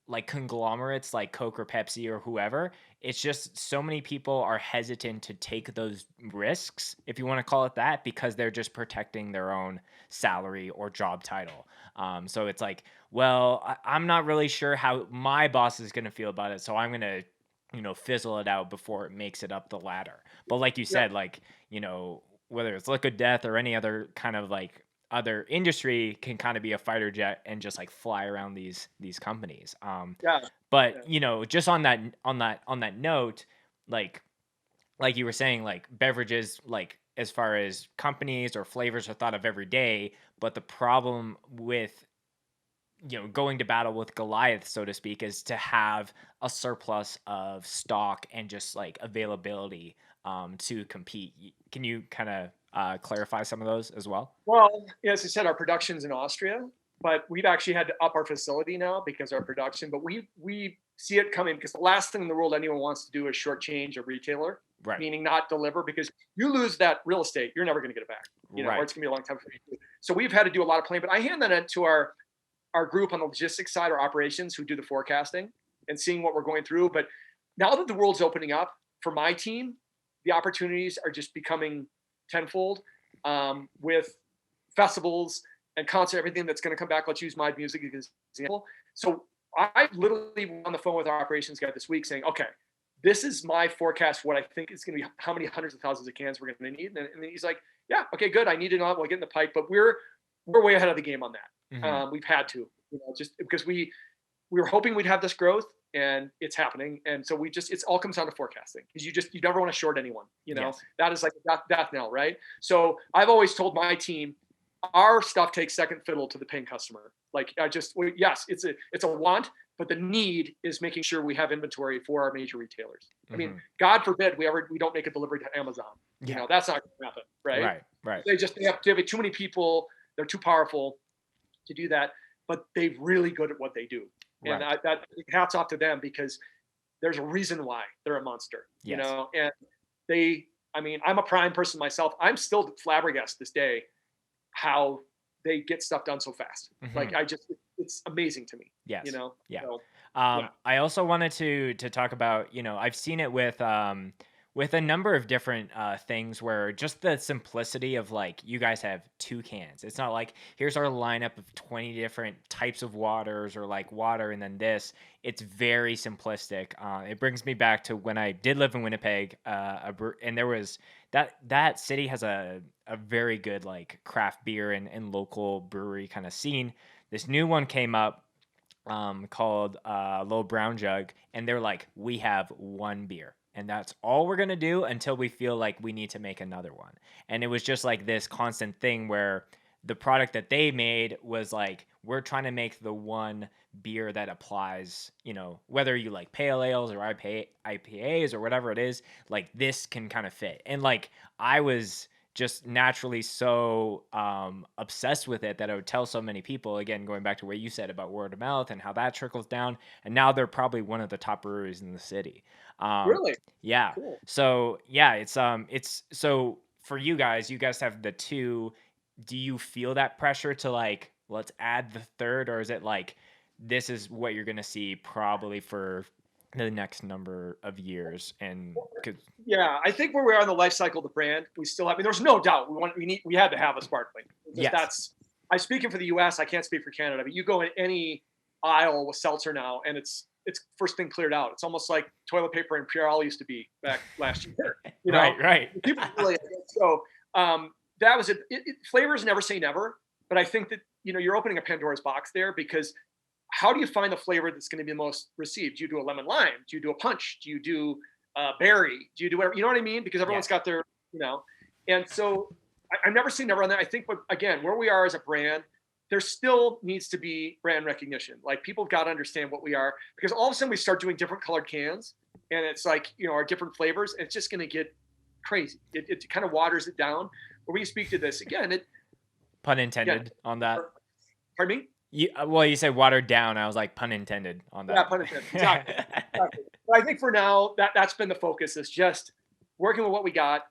like conglomerates like Coke or Pepsi or whoever, it's just so many people are hesitant to take those risks, if you want to call it that, because they're just protecting their own salary or job title. So it's like, well, I'm not really sure how my boss is going to feel about it, so I'm going to fizzle it out before it makes it up the ladder. But like you said, like, whether it's Liquid Death or any other kind of like other industry can kind of be a fighter jet and just like fly around these companies. But just on that note, like you were saying, like beverages, like as far as companies or flavors are thought of every day, but the problem with going to battle with Goliath, so to speak, is to have a surplus of stock and just like availability to compete. Can you kind of clarify some of those as well? Well, as I said, our production's in Austria, but we've actually had to up our facility now because our production, but we see it coming, because the last thing in the world anyone wants to do is shortchange a retailer, right? Meaning not deliver, because you lose that real estate, you're never going to get it back, right. Or it's going to be a long time for you. So we've had to do a lot of planning, but I hand that into our group on the logistics side, our operations, who do the forecasting and seeing what we're going through. But now that the world's opening up for my team, the opportunities are just becoming tenfold, with festivals and concert, everything that's going to come back. Let's use my music as an example. So I literally on the phone with our operations guy this week saying, okay, this is my forecast, what I think is going to be, how many hundreds of thousands of cans we're going to need. And he's like, yeah, okay, good. I need to know. We'll get in the pipe, but we're way ahead of the game on that. Mm-hmm. We've had to, just because we were hoping we'd have this growth, and it's happening. And so it all comes down to forecasting, because you never want to short anyone, Yes. That is like a death knell, right? So I've always told my team, our stuff takes second fiddle to the paying customer. Like yes, it's a want, but the need is making sure we have inventory for our major retailers. Mm-hmm. I mean, God forbid we don't make a delivery to Amazon. Yeah. That's not going to happen, right? Right. They have too many people. They're too powerful to do that, but they're really good at what they do. And that hats off to them, because there's a reason why they're a monster, yes. And I'm a Prime person myself. I'm still flabbergasted this day how they get stuff done so fast. Mm-hmm. Like it's amazing to me. Yes. Yeah. So, I also wanted to talk about, I've seen it with with a number of different things where just the simplicity of like you guys have 2 cans. It's not like here's our lineup of 20 different types of waters or like water and then this. It's very simplistic. It brings me back to when I did live in Winnipeg, and there was that city has a very good like craft beer and local brewery kind of scene. This new one came up called Low Brown Jug, and they're like, we have one beer and that's all we're going to do until we feel like we need to make another one. And it was just like this constant thing where the product that they made was like, we're trying to make the one beer that applies, whether you like pale ales or IPAs or whatever it is, like this can kind of fit. And like I was just naturally so obsessed with it that I would tell so many people, again, going back to what you said about word of mouth and how that trickles down. And now they're probably one of the top breweries in the city. Really? Yeah. Cool. So yeah, it's so for you guys have the 2. Do you feel that pressure to like, let's add the 3rd, or is it like, this is what you're going to see probably for the next number of years? And yeah, I think where we are in the life cycle of the brand, we still have, there's no doubt we had to have a sparkling. Yes. I'm speaking for the US, I can't speak for Canada, but you go in any aisle with seltzer now and it's first thing cleared out. It's almost like toilet paper and Purell used to be back last year. Right. People really, so that was it. Flavors never say never, but I think that, you're opening a Pandora's box there, because how do you find the flavor that's going to be the most received? Do you do a lemon lime? Do you do a punch? Do you do berry? Do you do whatever? You know what I mean? Because everyone's got their, and so I've never seen never on that. I think, again, where we are as a brand, there still needs to be brand recognition. Like people have got to understand what we are, because all of a sudden we start doing different colored cans and it's like, our different flavors. And it's just going to get crazy. It kind of waters it down. But when you speak to this again, pun intended on that. Pardon me? You said watered down. I was like, pun intended on that. Yeah, pun intended. Exactly. But I think for now, that's been the focus, is just working with what we got.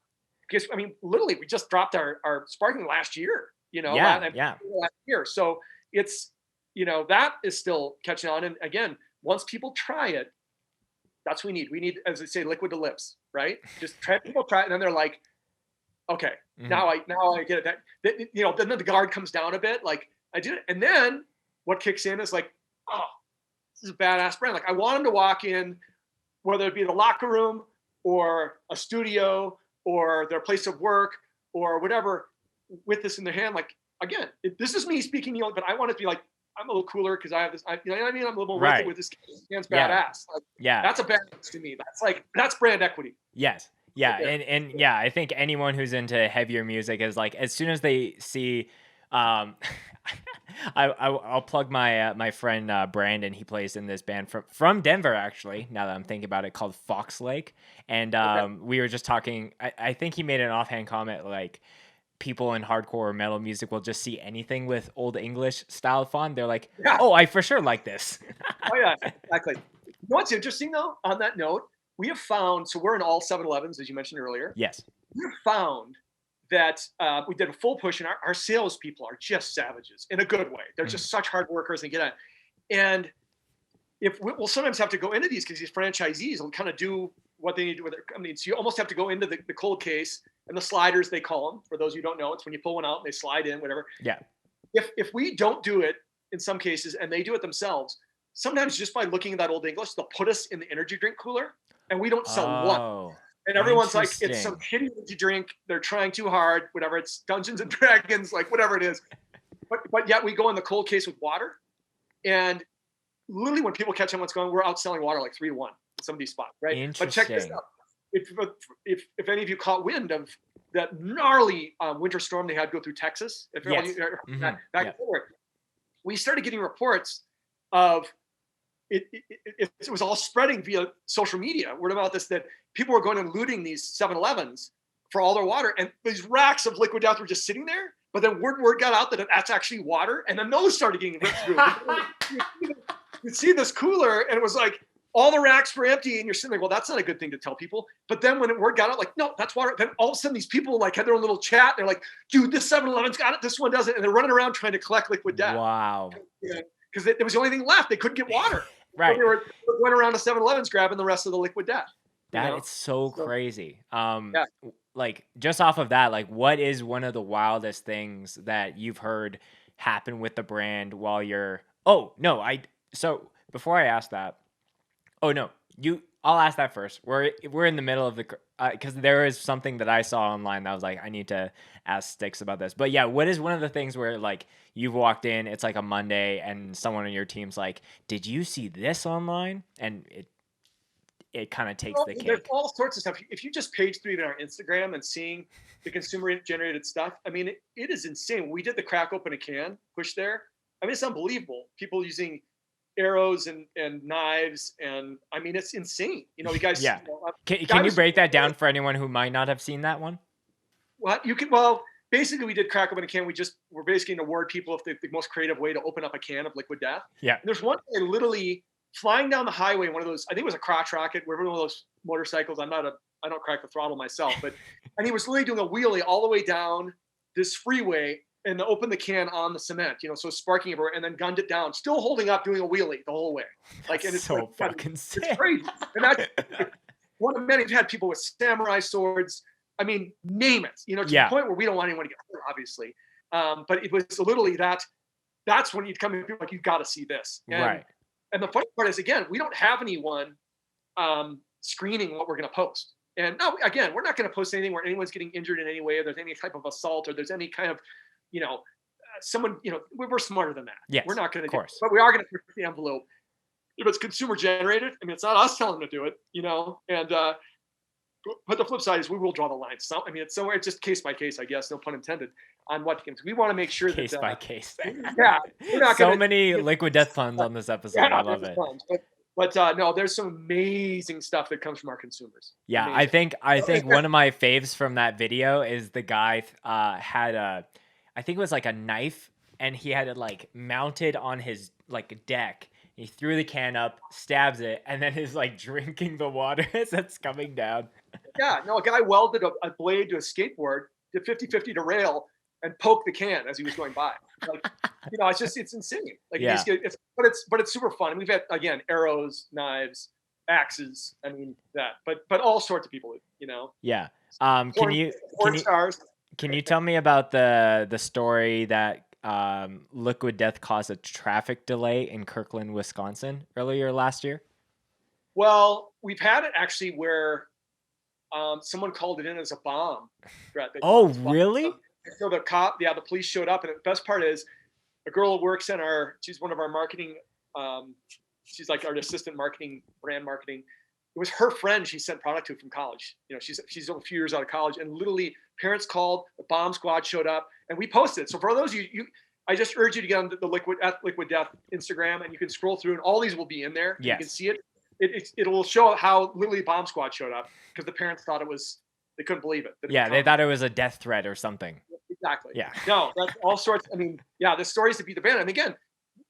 Because literally, we just dropped our sparkling last year. Last year. So it's, that is still catching on. And again, once people try it, that's what we need. We need, as I say, liquid to lips, right? Just people try it, and then they're like, okay, now I get it. That then the guard comes down a bit. Like I did it, and then what kicks in is like, oh, this is a badass brand. Like I want them to walk in, whether it be the locker room or a studio or their place of work or whatever, with this in their hand. Like again, this is me speaking, but I want it to be like, I'm a little cooler because I have this. You know what I mean? I'm a little more with this can's badass. Like, that's a badass to me. That's brand equity. Yes. Yeah, and yeah, I think anyone who's into heavier music is like, as soon as they see, I'll plug my friend Brandon. He plays in this band from Denver, actually. Now that I'm thinking about it, called Fox Lake, and we were just talking. I think he made an offhand comment like, people in hardcore metal music will just see anything with Old English style font. They're like, oh, I for sure like this. Oh yeah, exactly. You know what's interesting though? On that note, we have found, so we're in all 7-Elevens, as you mentioned earlier. Yes. We have found that we did a full push, and our salespeople are just savages in a good way. They're just such hard workers and get at it. And we'll sometimes have to go into these because these franchisees will kind of do what they need to do with their, so you almost have to go into the cold case and the sliders, they call them. For those who don't know, it's when you pull one out and they slide in, whatever. Yeah. If we don't do it in some cases and they do it themselves, sometimes just by looking at that Old English, they'll put us in the energy drink cooler and we don't sell one. And everyone's like, it's some shitty energy drink. They're trying too hard, whatever. It's Dungeons and Dragons, like whatever it is. But yet we go in the cold case with water. And literally when people catch on what's going on, we're outselling water like 3-1 in some of these spots, right? But check this out. If any of you caught wind of that gnarly winter storm they had go through Texas, back forward, we started getting reports of it was all spreading via social media, word about this, that people were going and looting these 7-Elevens for all their water, and these racks of liquid death were just sitting there. But then word got out that that's actually water, and then those started getting ripped through. You'd see this cooler, and it was like all the racks were empty, and you're sitting there, well, that's not a good thing to tell people. But then when word got out, like, no, that's water. Then all of a sudden, these people like had their own little chat. They're like, dude, this 7-Eleven's got it, this one doesn't, and they're running around trying to collect liquid death. Wow. Because it was the only thing left. They couldn't get water. Right. So they went around to 7-Elevens grabbing the rest of the liquid death. That it's so crazy. Yeah. Like just off of that, like what is one of the wildest things that you've heard happen with the brand while you're Oh, no, so before I ask that, oh no, I'll ask that first. We're in the middle of the because there is something that I saw online that was like I need to ask Stix about this. But yeah, what is one of the things where like you've walked in, it's like a Monday, and someone on your team's like, "Did you see this online?" And it kind of takes the There's cake. all sorts of stuff. If you just page through our Instagram and seeing the consumer generated stuff, I mean, it is insane. We did the crack open a can push there. I mean, it's unbelievable. People using arrows and knives, and I mean, it's insane. You know, you guys. Yeah. You know, Can you break that down for anyone who might not have seen that one? What you can basically we did crack open a can. We're basically going to award people if the most creative way to open up a can of liquid death. Yeah. And there's one guy literally flying down the highway, one of those, I think it was a crotch rocket, one of those motorcycles. I don't crack the throttle myself, but and he was literally doing a wheelie all the way down this freeway and opened the can on the cement, you know, so sparking everywhere, and then gunned it down, still holding up, doing a wheelie the whole way. Like, and it's so like, fucking sick. It's crazy. And that's one of many. We've had people with samurai swords. I mean, name it, you know, to the point where we don't want anyone to get hurt, obviously. But it was literally that's when you'd come in and be like, you've got to see this. Right. And the funny part is, again, we don't have anyone screening what we're going to post. And no, again, we're not going to post anything where anyone's getting injured in any way, or there's any type of assault, or there's any kind of, you know, someone, you know, we're smarter than that. Yes, we're not going to, but we are going to push the envelope. If it's consumer generated, I mean, it's not us telling them to do it, you know, and, but the flip side is we will draw the line. So, I mean, it's somewhere, it's just case by case, I guess, no pun intended, on what we want to make sure case that by case. Yeah, we're not so many liquid death puns on this episode. I love it. But no, there's some amazing stuff that comes from our consumers. Yeah, amazing. I think one of my faves from that video is the guy had I think it was like a knife, and he had it like mounted on his like deck. He threw the can up, stabs it, and then is like drinking the water as it's coming down. Yeah, no, a guy welded a blade to a skateboard, did 50-50 to rail, and poked the can as he was going by. Like, you know, it's insane. Like, yeah. But it's super fun. And we've had, again, arrows, knives, axes. I mean, but all sorts of people, you know. Yeah. Can you tell me about the story that liquid death caused a traffic delay in Kirkland, Wisconsin earlier last year? Well, we've had it actually where someone called it in as a bomb threat. Oh, really? So the police showed up, and the best part is a girl who works in she's one of our marketing, she's like our assistant marketing, brand marketing. It was her friend she sent product to from college. You know, she's a few years out of college, and literally parents called, the bomb squad showed up, and we posted it. So for those of you, I just urge you to get on the Liquid Death Instagram, and you can scroll through, and all these will be in there. Yes. You can see it. It will show how literally bomb squad showed up, because the parents thought they couldn't believe it. Yeah, they thought it was a death threat or something. Exactly. Yeah. No, that's all sorts. I mean, yeah, the stories to beat the band. And again,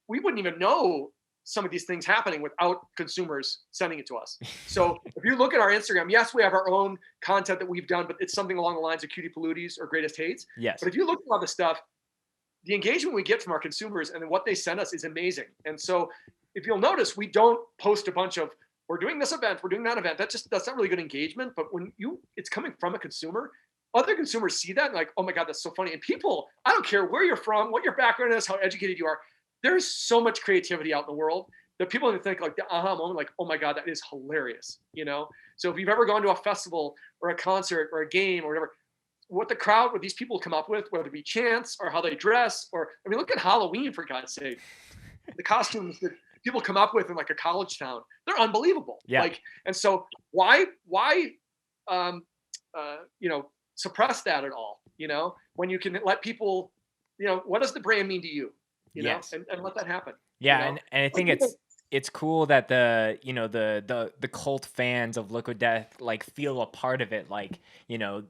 we wouldn't even know some of these things happening without consumers sending it to us. So if you look at our Instagram, yes, we have our own content that we've done, but it's something along the lines of Cutie Palooties or Greatest Hates. Yes. But if you look at all the stuff, the engagement we get from our consumers and what they send us is amazing. And so if you'll notice, we don't post a bunch of, we're doing this event, we're doing that event. That's not really good engagement. But when it's coming from a consumer, other consumers see that and like, oh my God, that's so funny. And people, I don't care where you're from, what your background is, how educated you are. There's so much creativity out in the world that people think like the aha moment, like, oh my God, that is hilarious. You know? So if you've ever gone to a festival or a concert or a game or whatever, what these people come up with, whether it be chants or how they dress, or, I mean, look at Halloween, for God's sake. The costumes that people come up with in like a college town, they're unbelievable. Yeah. Like, and so why, you know, suppress that at all, you know, when you can let people, you know, what does the brand mean to you, you yes. know, and let that happen. Yeah. You know? And I think it's cool that the cult fans of Liquid Death like feel a part of it. Like, you know,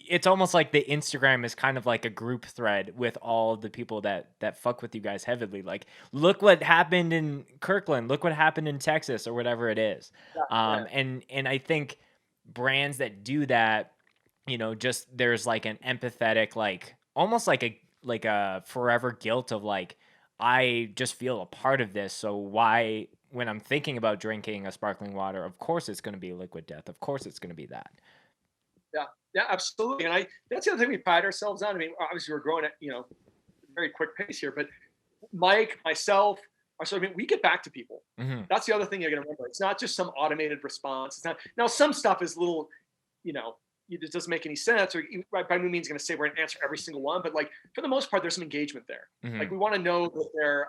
it's almost like the Instagram is kind of like a group thread with all the people that fuck with you guys heavily. Like, look what happened in Kirkland, look what happened in Texas or whatever it is. Yeah. And I think brands that do that, you know, just there's like an empathetic, like almost like a forever guilt of like, I just feel a part of this. So why when I'm thinking about drinking a sparkling water, of course it's going to be Liquid Death. Of course it's going to be that. Yeah, absolutely. And that's the other thing we pride ourselves on. I mean, obviously we're growing at, very quick pace here, but Mike, myself, we get back to people. Mm-hmm. That's the other thing you're going to remember. It's not just some automated response. It's not. Now, some stuff is a little, it doesn't make any sense, or by no means going to say we're going to answer every single one, but like for the most part, there's some engagement there. Mm-hmm. Like we want to know that they're,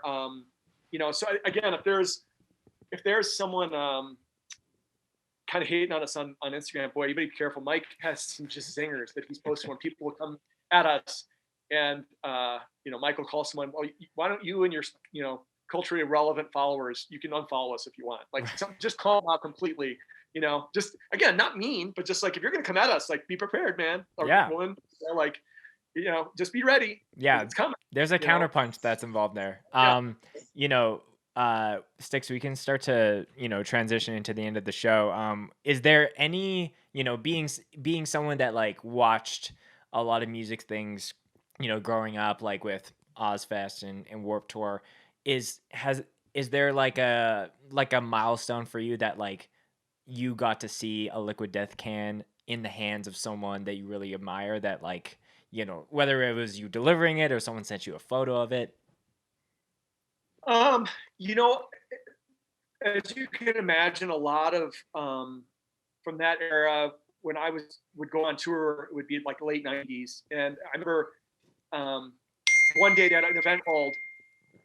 so again, if there's someone kind of hating on us on Instagram, boy, you better be careful. Mike has some just zingers that he's posting when people will come at us, and Mike will call someone, well, why don't you and your culturally relevant followers, you can unfollow us if you want. Like just call them out completely. Just again, not mean, but just like if you're gonna come at us, like be prepared, man. Or woman, just be ready. Yeah, it's coming. There's a counterpunch that's involved there. Stix, we can start to transition into the end of the show. Is there any being someone that like watched a lot of music things, growing up, like with Ozfest and Warped Tour, is there like a milestone for you that like you got to see a Liquid Death can in the hands of someone that you really admire, that like, whether it was you delivering it or someone sent you a photo of it? As you can imagine, a lot of from that era, when I would go on tour, it would be like late 90s. And I remember one day at an event called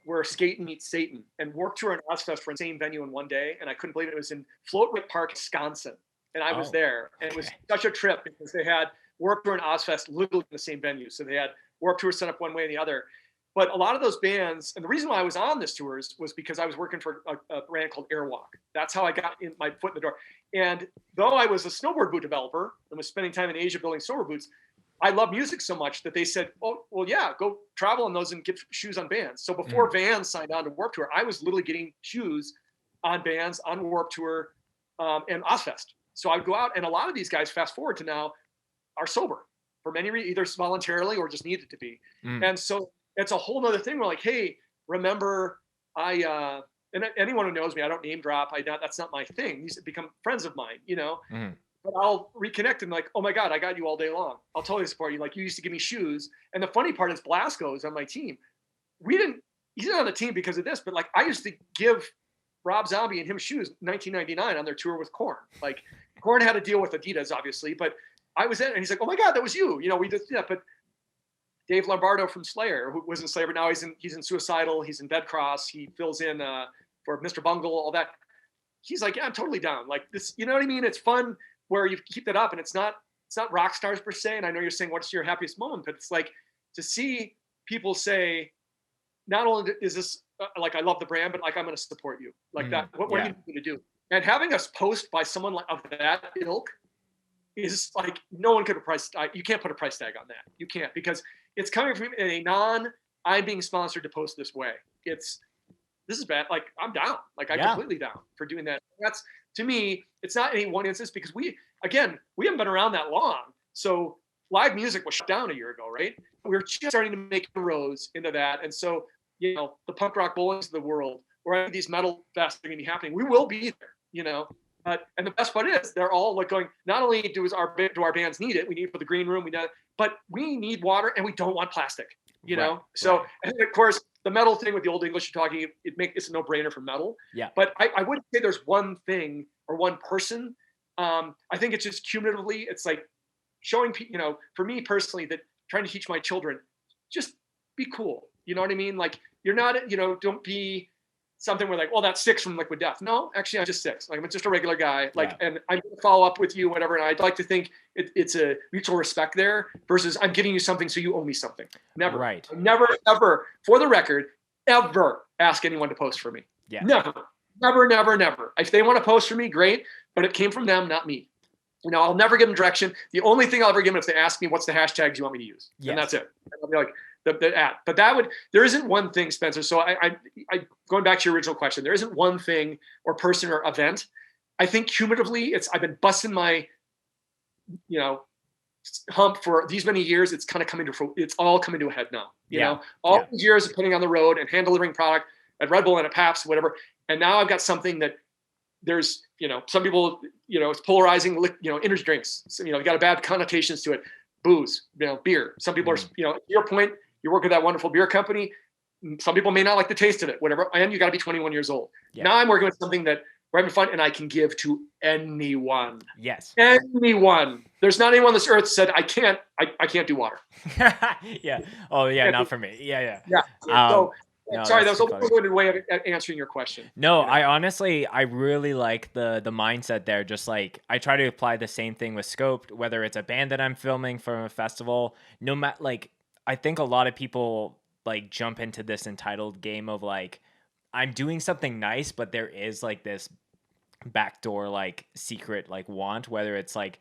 where Skatin' Meets Satan, and Warped Tour and Ozfest were in the same venue in one day, and I couldn't believe it. It was in Floatwood Park, Wisconsin, and I was there, and it was such a trip because they had Warped Tour and Ozfest literally in the same venue. So they had Warped Tour set up one way and the other. But a lot of those bands, and the reason why I was on this tours was because I was working for a brand called Airwalk. That's how I got my foot in the door. And though I was a snowboard boot developer and was spending time in Asia building snowboard boots, I love music so much that they said, oh, well, yeah, go travel on those and get shoes on bands. So before Vans signed on to Warped Tour, I was literally getting shoes on bands, on Warped Tour, and Ozfest. So I would go out, and a lot of these guys, fast forward to now, are sober for many reasons, either voluntarily or just needed to be. And so it's a whole nother thing. We're like, hey, remember, and anyone who knows me, I don't name drop. That's not my thing. These have become friends of mine, But I'll reconnect and like, oh my God, I got you all day long. I'll totally support you. Like you used to give me shoes. And the funny part is Blasco's on my team. He's not on the team because of this, but like I used to give Rob Zombie and him shoes in 1999 on their tour with Korn. Like Korn had to deal with Adidas, obviously, but I was in, and he's like, oh my God, that was you. We just, but Dave Lombardo from Slayer, who was in Slayer, but now he's in Suicidal, he's in Bedcross, he fills in for Mr. Bungle, all that. He's like, yeah, I'm totally down. Like this, you know what I mean? It's fun where you keep that up, and it's not rock stars per se. And I know you're saying, what's your happiest moment? But it's like to see people say, not only is this like I love the brand, but like I'm going to support you, like that. What do you need to do? And having us post by someone of that ilk is like no one could you can't put a price tag on that. You can't, because it's coming from a I'm being sponsored to post this way. This is bad. Like I'm down. Like I'm completely down for doing that. That's, to me, it's not any one instance, because we haven't been around that long. So live music was shut down a year ago, right? We were just starting to make inroads into that. And so, the punk rock bowlings of the world, where these metal fests are going to be happening, we will be there, and the best part is they're all like going, not only do our bands need it, we need it for the green room, but we need water and we don't want plastic, So, and of course, the metal thing with the Old English you're talking, it's a no-brainer for metal. Yeah. But I wouldn't say there's one thing or one person. I think it's just cumulatively, it's like showing, for me personally, that trying to teach my children, just be cool. You know what I mean? Like you're not, don't be something where like, well, that's Stix from Liquid Death. No, actually, I'm just Stix. Like I'm just a regular guy. Like, and I'm going to follow up with you, whatever. And I'd like to think it's a mutual respect there versus I'm giving you something, so you owe me something. Never. Right. Never, ever, for the record, ever ask anyone to post for me. Yeah. Never. If they want to post for me, great. But it came from them, not me. I'll never give them direction. The only thing I'll ever give them is if they ask me, what's the hashtags you want me to use? Yes. And that's it. I'll be like, the at. But there isn't one thing, Spencer. So I going back to your original question, there isn't one thing or person or event. I think cumulatively, I've been busting my, hump for these many years. It's kind of it's all coming to a head now. All these years of putting on the road and hand delivering product, at Red Bull and at Pabst, whatever. And now I've got something that there's, some people, it's polarizing, energy drinks. So, you got a bad connotations to it. Booze, beer. Some people are, to your point, you work with that wonderful beer company. Some people may not like the taste of it, whatever. And you got to be 21 years old. Yeah. Now I'm working with something that we're having fun and I can give to anyone. Yes. Anyone. There's not anyone on this earth said, I can't do water. Yeah. Oh yeah. Not for me. Yeah. So, sorry, that was a long-winded way of answering your question. No, I really like the mindset there. Just like I try to apply the same thing with Scoped, whether it's a band that I'm filming from a festival. No matter, like, I think a lot of people like jump into this entitled game of like, I'm doing something nice, but there is like this backdoor like secret like want, whether it's like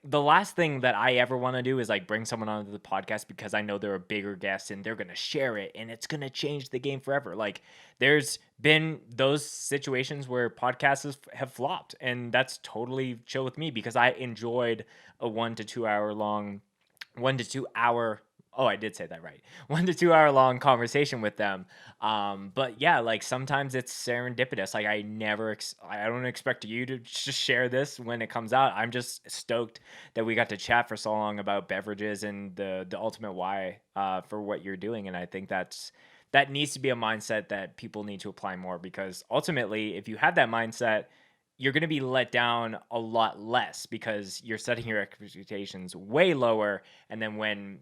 the last thing that I ever want to do is like bring someone onto the podcast because I know they're a bigger guest and they're going to share it and it's going to change the game forever. Like there's been those situations where podcasts have flopped and that's totally chill with me because I enjoyed a 1 to 2 hour long, 1 to 2 hour. Oh, I did say that right. 1 to 2 hour long conversation with them. But yeah, like sometimes it's serendipitous. Like I don't expect you to just share this when it comes out. I'm just stoked that we got to chat for so long about beverages and the ultimate why for what you're doing. And I think that needs to be a mindset that people need to apply more because ultimately, if you have that mindset, you're going to be let down a lot less because you're setting your expectations way lower. And then when,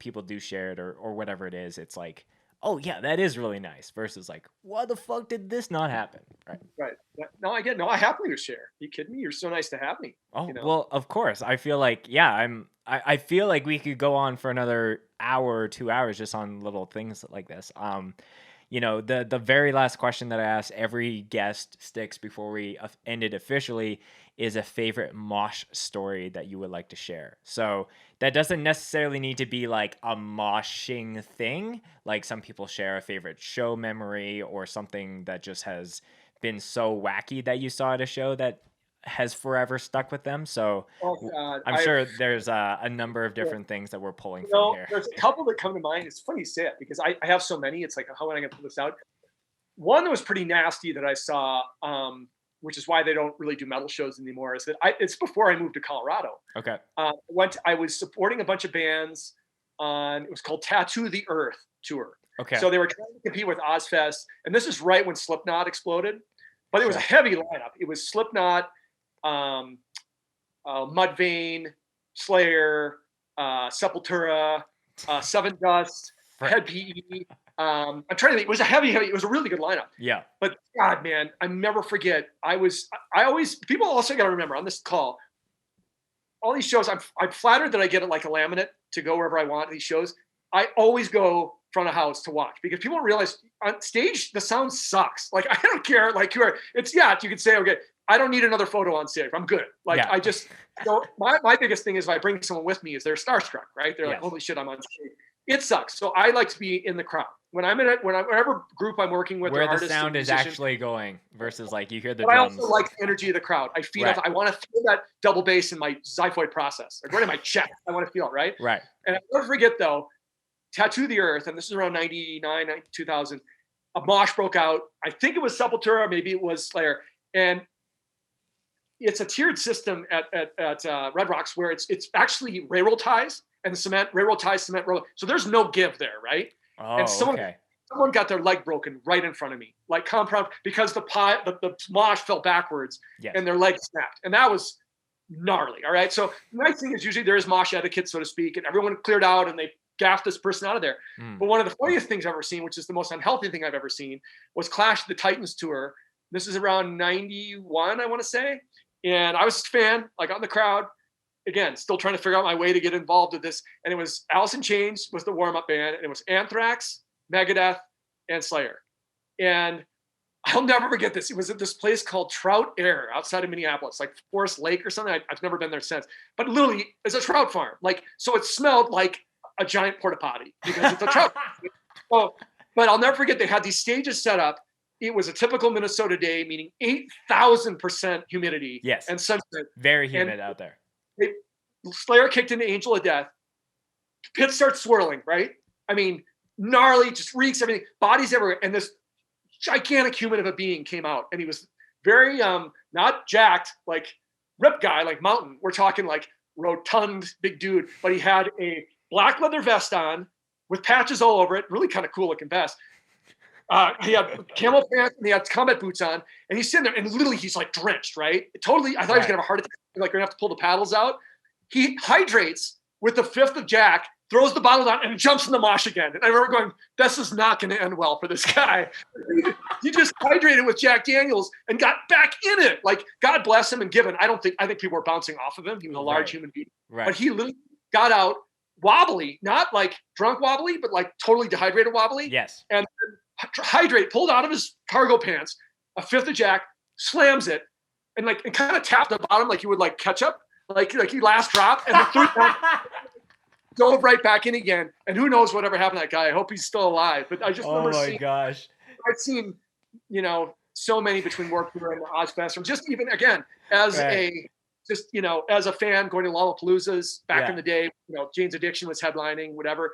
people do share it or whatever it is, it's like, oh yeah, that is really nice versus like, why the fuck did this not happen? Right. No, I happily would share. Are you kidding me? You're so nice to have me. Oh, well, of course. I feel like, yeah, I feel like we could go on for another hour or 2 hours just on little things like this. The very last question that I ask every guest, Stix, before we end it officially is a favorite mosh story that you would like to share. So that doesn't necessarily need to be like a moshing thing. Like some people share a favorite show memory or something that just has been so wacky that you saw at a show that has forever stuck with them. So I'm sure there's a number of different things that we're pulling from here. There's a couple that come to mind. It's funny you say it because I have so many. It's like, how am I going to pull this out? One that was pretty nasty that I saw, which is why they don't really do metal shows anymore, is that it's before I moved to Colorado. Okay. I was supporting a bunch of bands it was called Tattoo the Earth tour. Okay. So they were trying to compete with Ozfest. And this is right when Slipknot exploded. But it was a heavy lineup. It was Slipknot, Mudvayne, Slayer, Sepultura, Seven Dust, Head PE. I'm trying to think. It was a heavy. It was a really good lineup. Yeah. But God, man, I never forget. People also got to remember on this call, all these shows, I'm flattered that I get it like a laminate to go wherever I want these shows. I always go front of house to watch because people don't realize on stage the sound sucks. Like I don't care. Like you could say, okay, I don't need another photo on stage. I'm good. Like I just my biggest thing is if I bring someone with me is they're starstruck, right? They're like, holy shit, I'm on stage. It sucks. So I like to be in the crowd. When I'm whatever group I'm working with, where the sound is actually going versus like you hear the but drums. I also like the energy of the crowd. I feel I want to feel that double bass in my xiphoid process, like right in my chest. I want to feel it, right? Right. And I'll never forget though, Tattoo the Earth, and this is around 99, 2000, a mosh broke out. I think it was Sepultura, maybe it was Slayer. And it's a tiered system at Red Rocks where it's actually railroad ties and railroad ties, cement roll. So there's no give there, right? Oh, and someone got their leg broken right in front of me, like compound, because the mosh fell backwards and their leg snapped. And that was gnarly. All right. So the nice thing is usually there is mosh etiquette, so to speak, and everyone cleared out and they gaffed this person out of there. But one of the funniest things I've ever seen, which is the most unhealthy thing I've ever seen, was Clash of the Titans tour. This is around 91, I want to say. And I was a fan, like out in the crowd. Again, still trying to figure out my way to get involved with this. And it was Alice in Chains was the warm-up band. And it was Anthrax, Megadeth, and Slayer. And I'll never forget this. It was at this place called Trout Air outside of Minneapolis, like Forest Lake or something. I've never been there since. But literally, it's a trout farm. Like, so it smelled like a giant porta potty because it's a trout. But I'll never forget, they had these stages set up. It was a typical Minnesota day, meaning 8,000% humidity. Yes. And sunset. Very humid out there. Slayer kicked into Angel of Death. Pit starts swirling, right? I mean, gnarly, just reeks, everything, bodies everywhere. And this gigantic human of a being came out, and he was very not jacked, like rip guy, like mountain. We're talking like rotund big dude, but he had a black leather vest on with patches all over it, really kind of cool looking vest. He had camel pants and he had combat boots on, and he's sitting there and literally he's like drenched, right? Totally, I thought he was gonna have a heart attack, like we're gonna have to pull the paddles out. He hydrates with the 5th of Jack, throws the bottle down, and jumps in the mosh again. And I remember going, this is not going to end well for this guy. He just hydrated with Jack Daniels and got back in it. Like, God bless him and given. I think people were bouncing off of him. He was a large human being. Right. But he literally got out wobbly, not like drunk wobbly, but like totally dehydrated wobbly. Yes. And pulled out of his cargo pants a 5th of Jack, slams it, and kind of tapped the bottom like you would like ketchup. Like he last dropped and the third time dove right back in again. And who knows whatever happened to that guy. I hope he's still alive. But I just remember I've seen, so many between Warped Tour and the Ozfest. Or just even again, as as a fan going to Lollapaloozas back in the day, Jane's Addiction was headlining, whatever.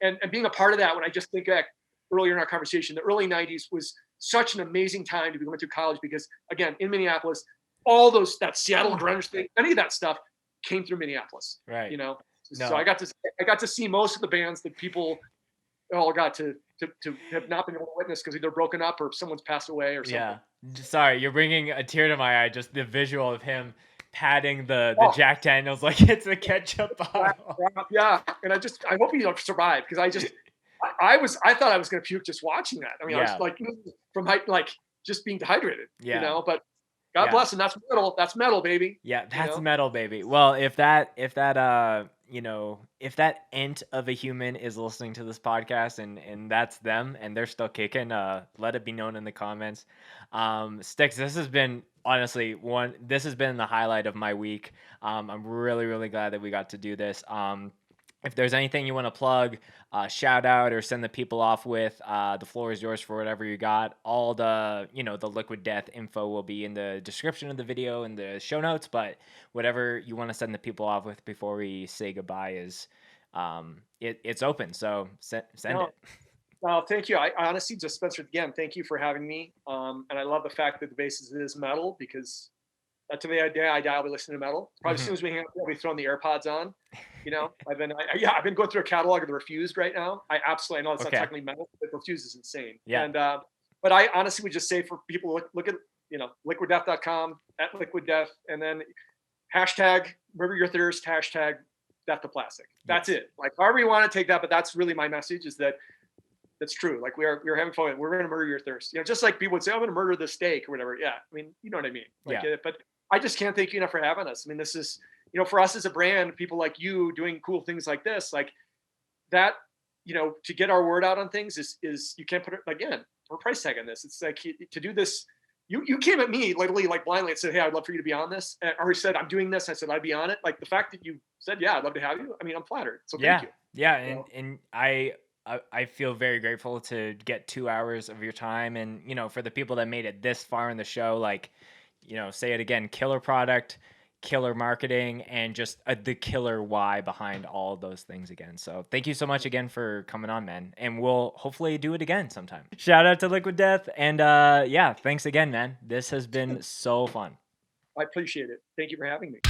And being a part of that, when I just think back earlier in our conversation, the early 90s was such an amazing time to be going through college because again, in Minneapolis, all that Seattle grunge thing, any of that stuff came through Minneapolis. Right. So I got to see most of the bands that people all got to have not been able to witness because either broken up or someone's passed away or something. Yeah. Sorry, you're bringing a tear to my eye. Just the visual of him patting the Jack Daniels like it's a ketchup bottle. Yeah. And I hope he survived because I thought I was going to puke just watching that. I mean, I was like from just being dehydrated, but God bless him. That's metal. That's metal, baby. Yeah, that's metal, baby. Well, if that ent of a human is listening to this podcast and that's them and they're still kicking, let it be known in the comments. Stix, this has been honestly this has been the highlight of my week. I'm really, really glad that we got to do this. If there's anything you want to plug, shout out or send the people off with, the floor is yours for whatever you got. All the, the Liquid Death info will be in the description of the video and the show notes, but whatever you want to send the people off with before we say goodbye is, it's open. So send it. Well, thank you. I honestly, just Spencer, again, thank you for having me. And I love the fact that the basis is metal because to the day I die, I'll be listening to metal. Probably as soon as we hang up, I'll be throwing the AirPods on. I've been going through a catalog of the Refused right now. I know it's not technically metal, but Refused is insane. Yeah. And but I honestly would just say for people look at liquiddeath.com at Liquid Death and then hashtag Murder Your Thirst, hashtag Death to Plastic. That's it. Like however you want to take that, but that's really my message is that that's true. Like we're having fun. We're going to murder your thirst. Just like people would say, I'm going to murder the steak or whatever. Yeah. I mean, you know what I mean? But I just can't thank you enough for having us. I mean, this is, for us as a brand, people like you doing cool things like this, like that, to get our word out on things is you can't put it, again, we're price tag on this. It's like to do this, you came at me literally like blindly and said, hey, I'd love for you to be on this. Or said, I'm doing this. I said, I'd be on it. Like the fact that you said, yeah, I'd love to have you. I mean, I'm flattered. So thank you. Yeah. And I feel very grateful to get 2 hours of your time. And, for the people that made it this far in the show, like, say it again, killer product, killer marketing, and just the killer why behind all of those things again. So thank you so much again for coming on, man. And we'll hopefully do it again sometime. Shout out to Liquid Death. And thanks again, man. This has been so fun. I appreciate it. Thank you for having me.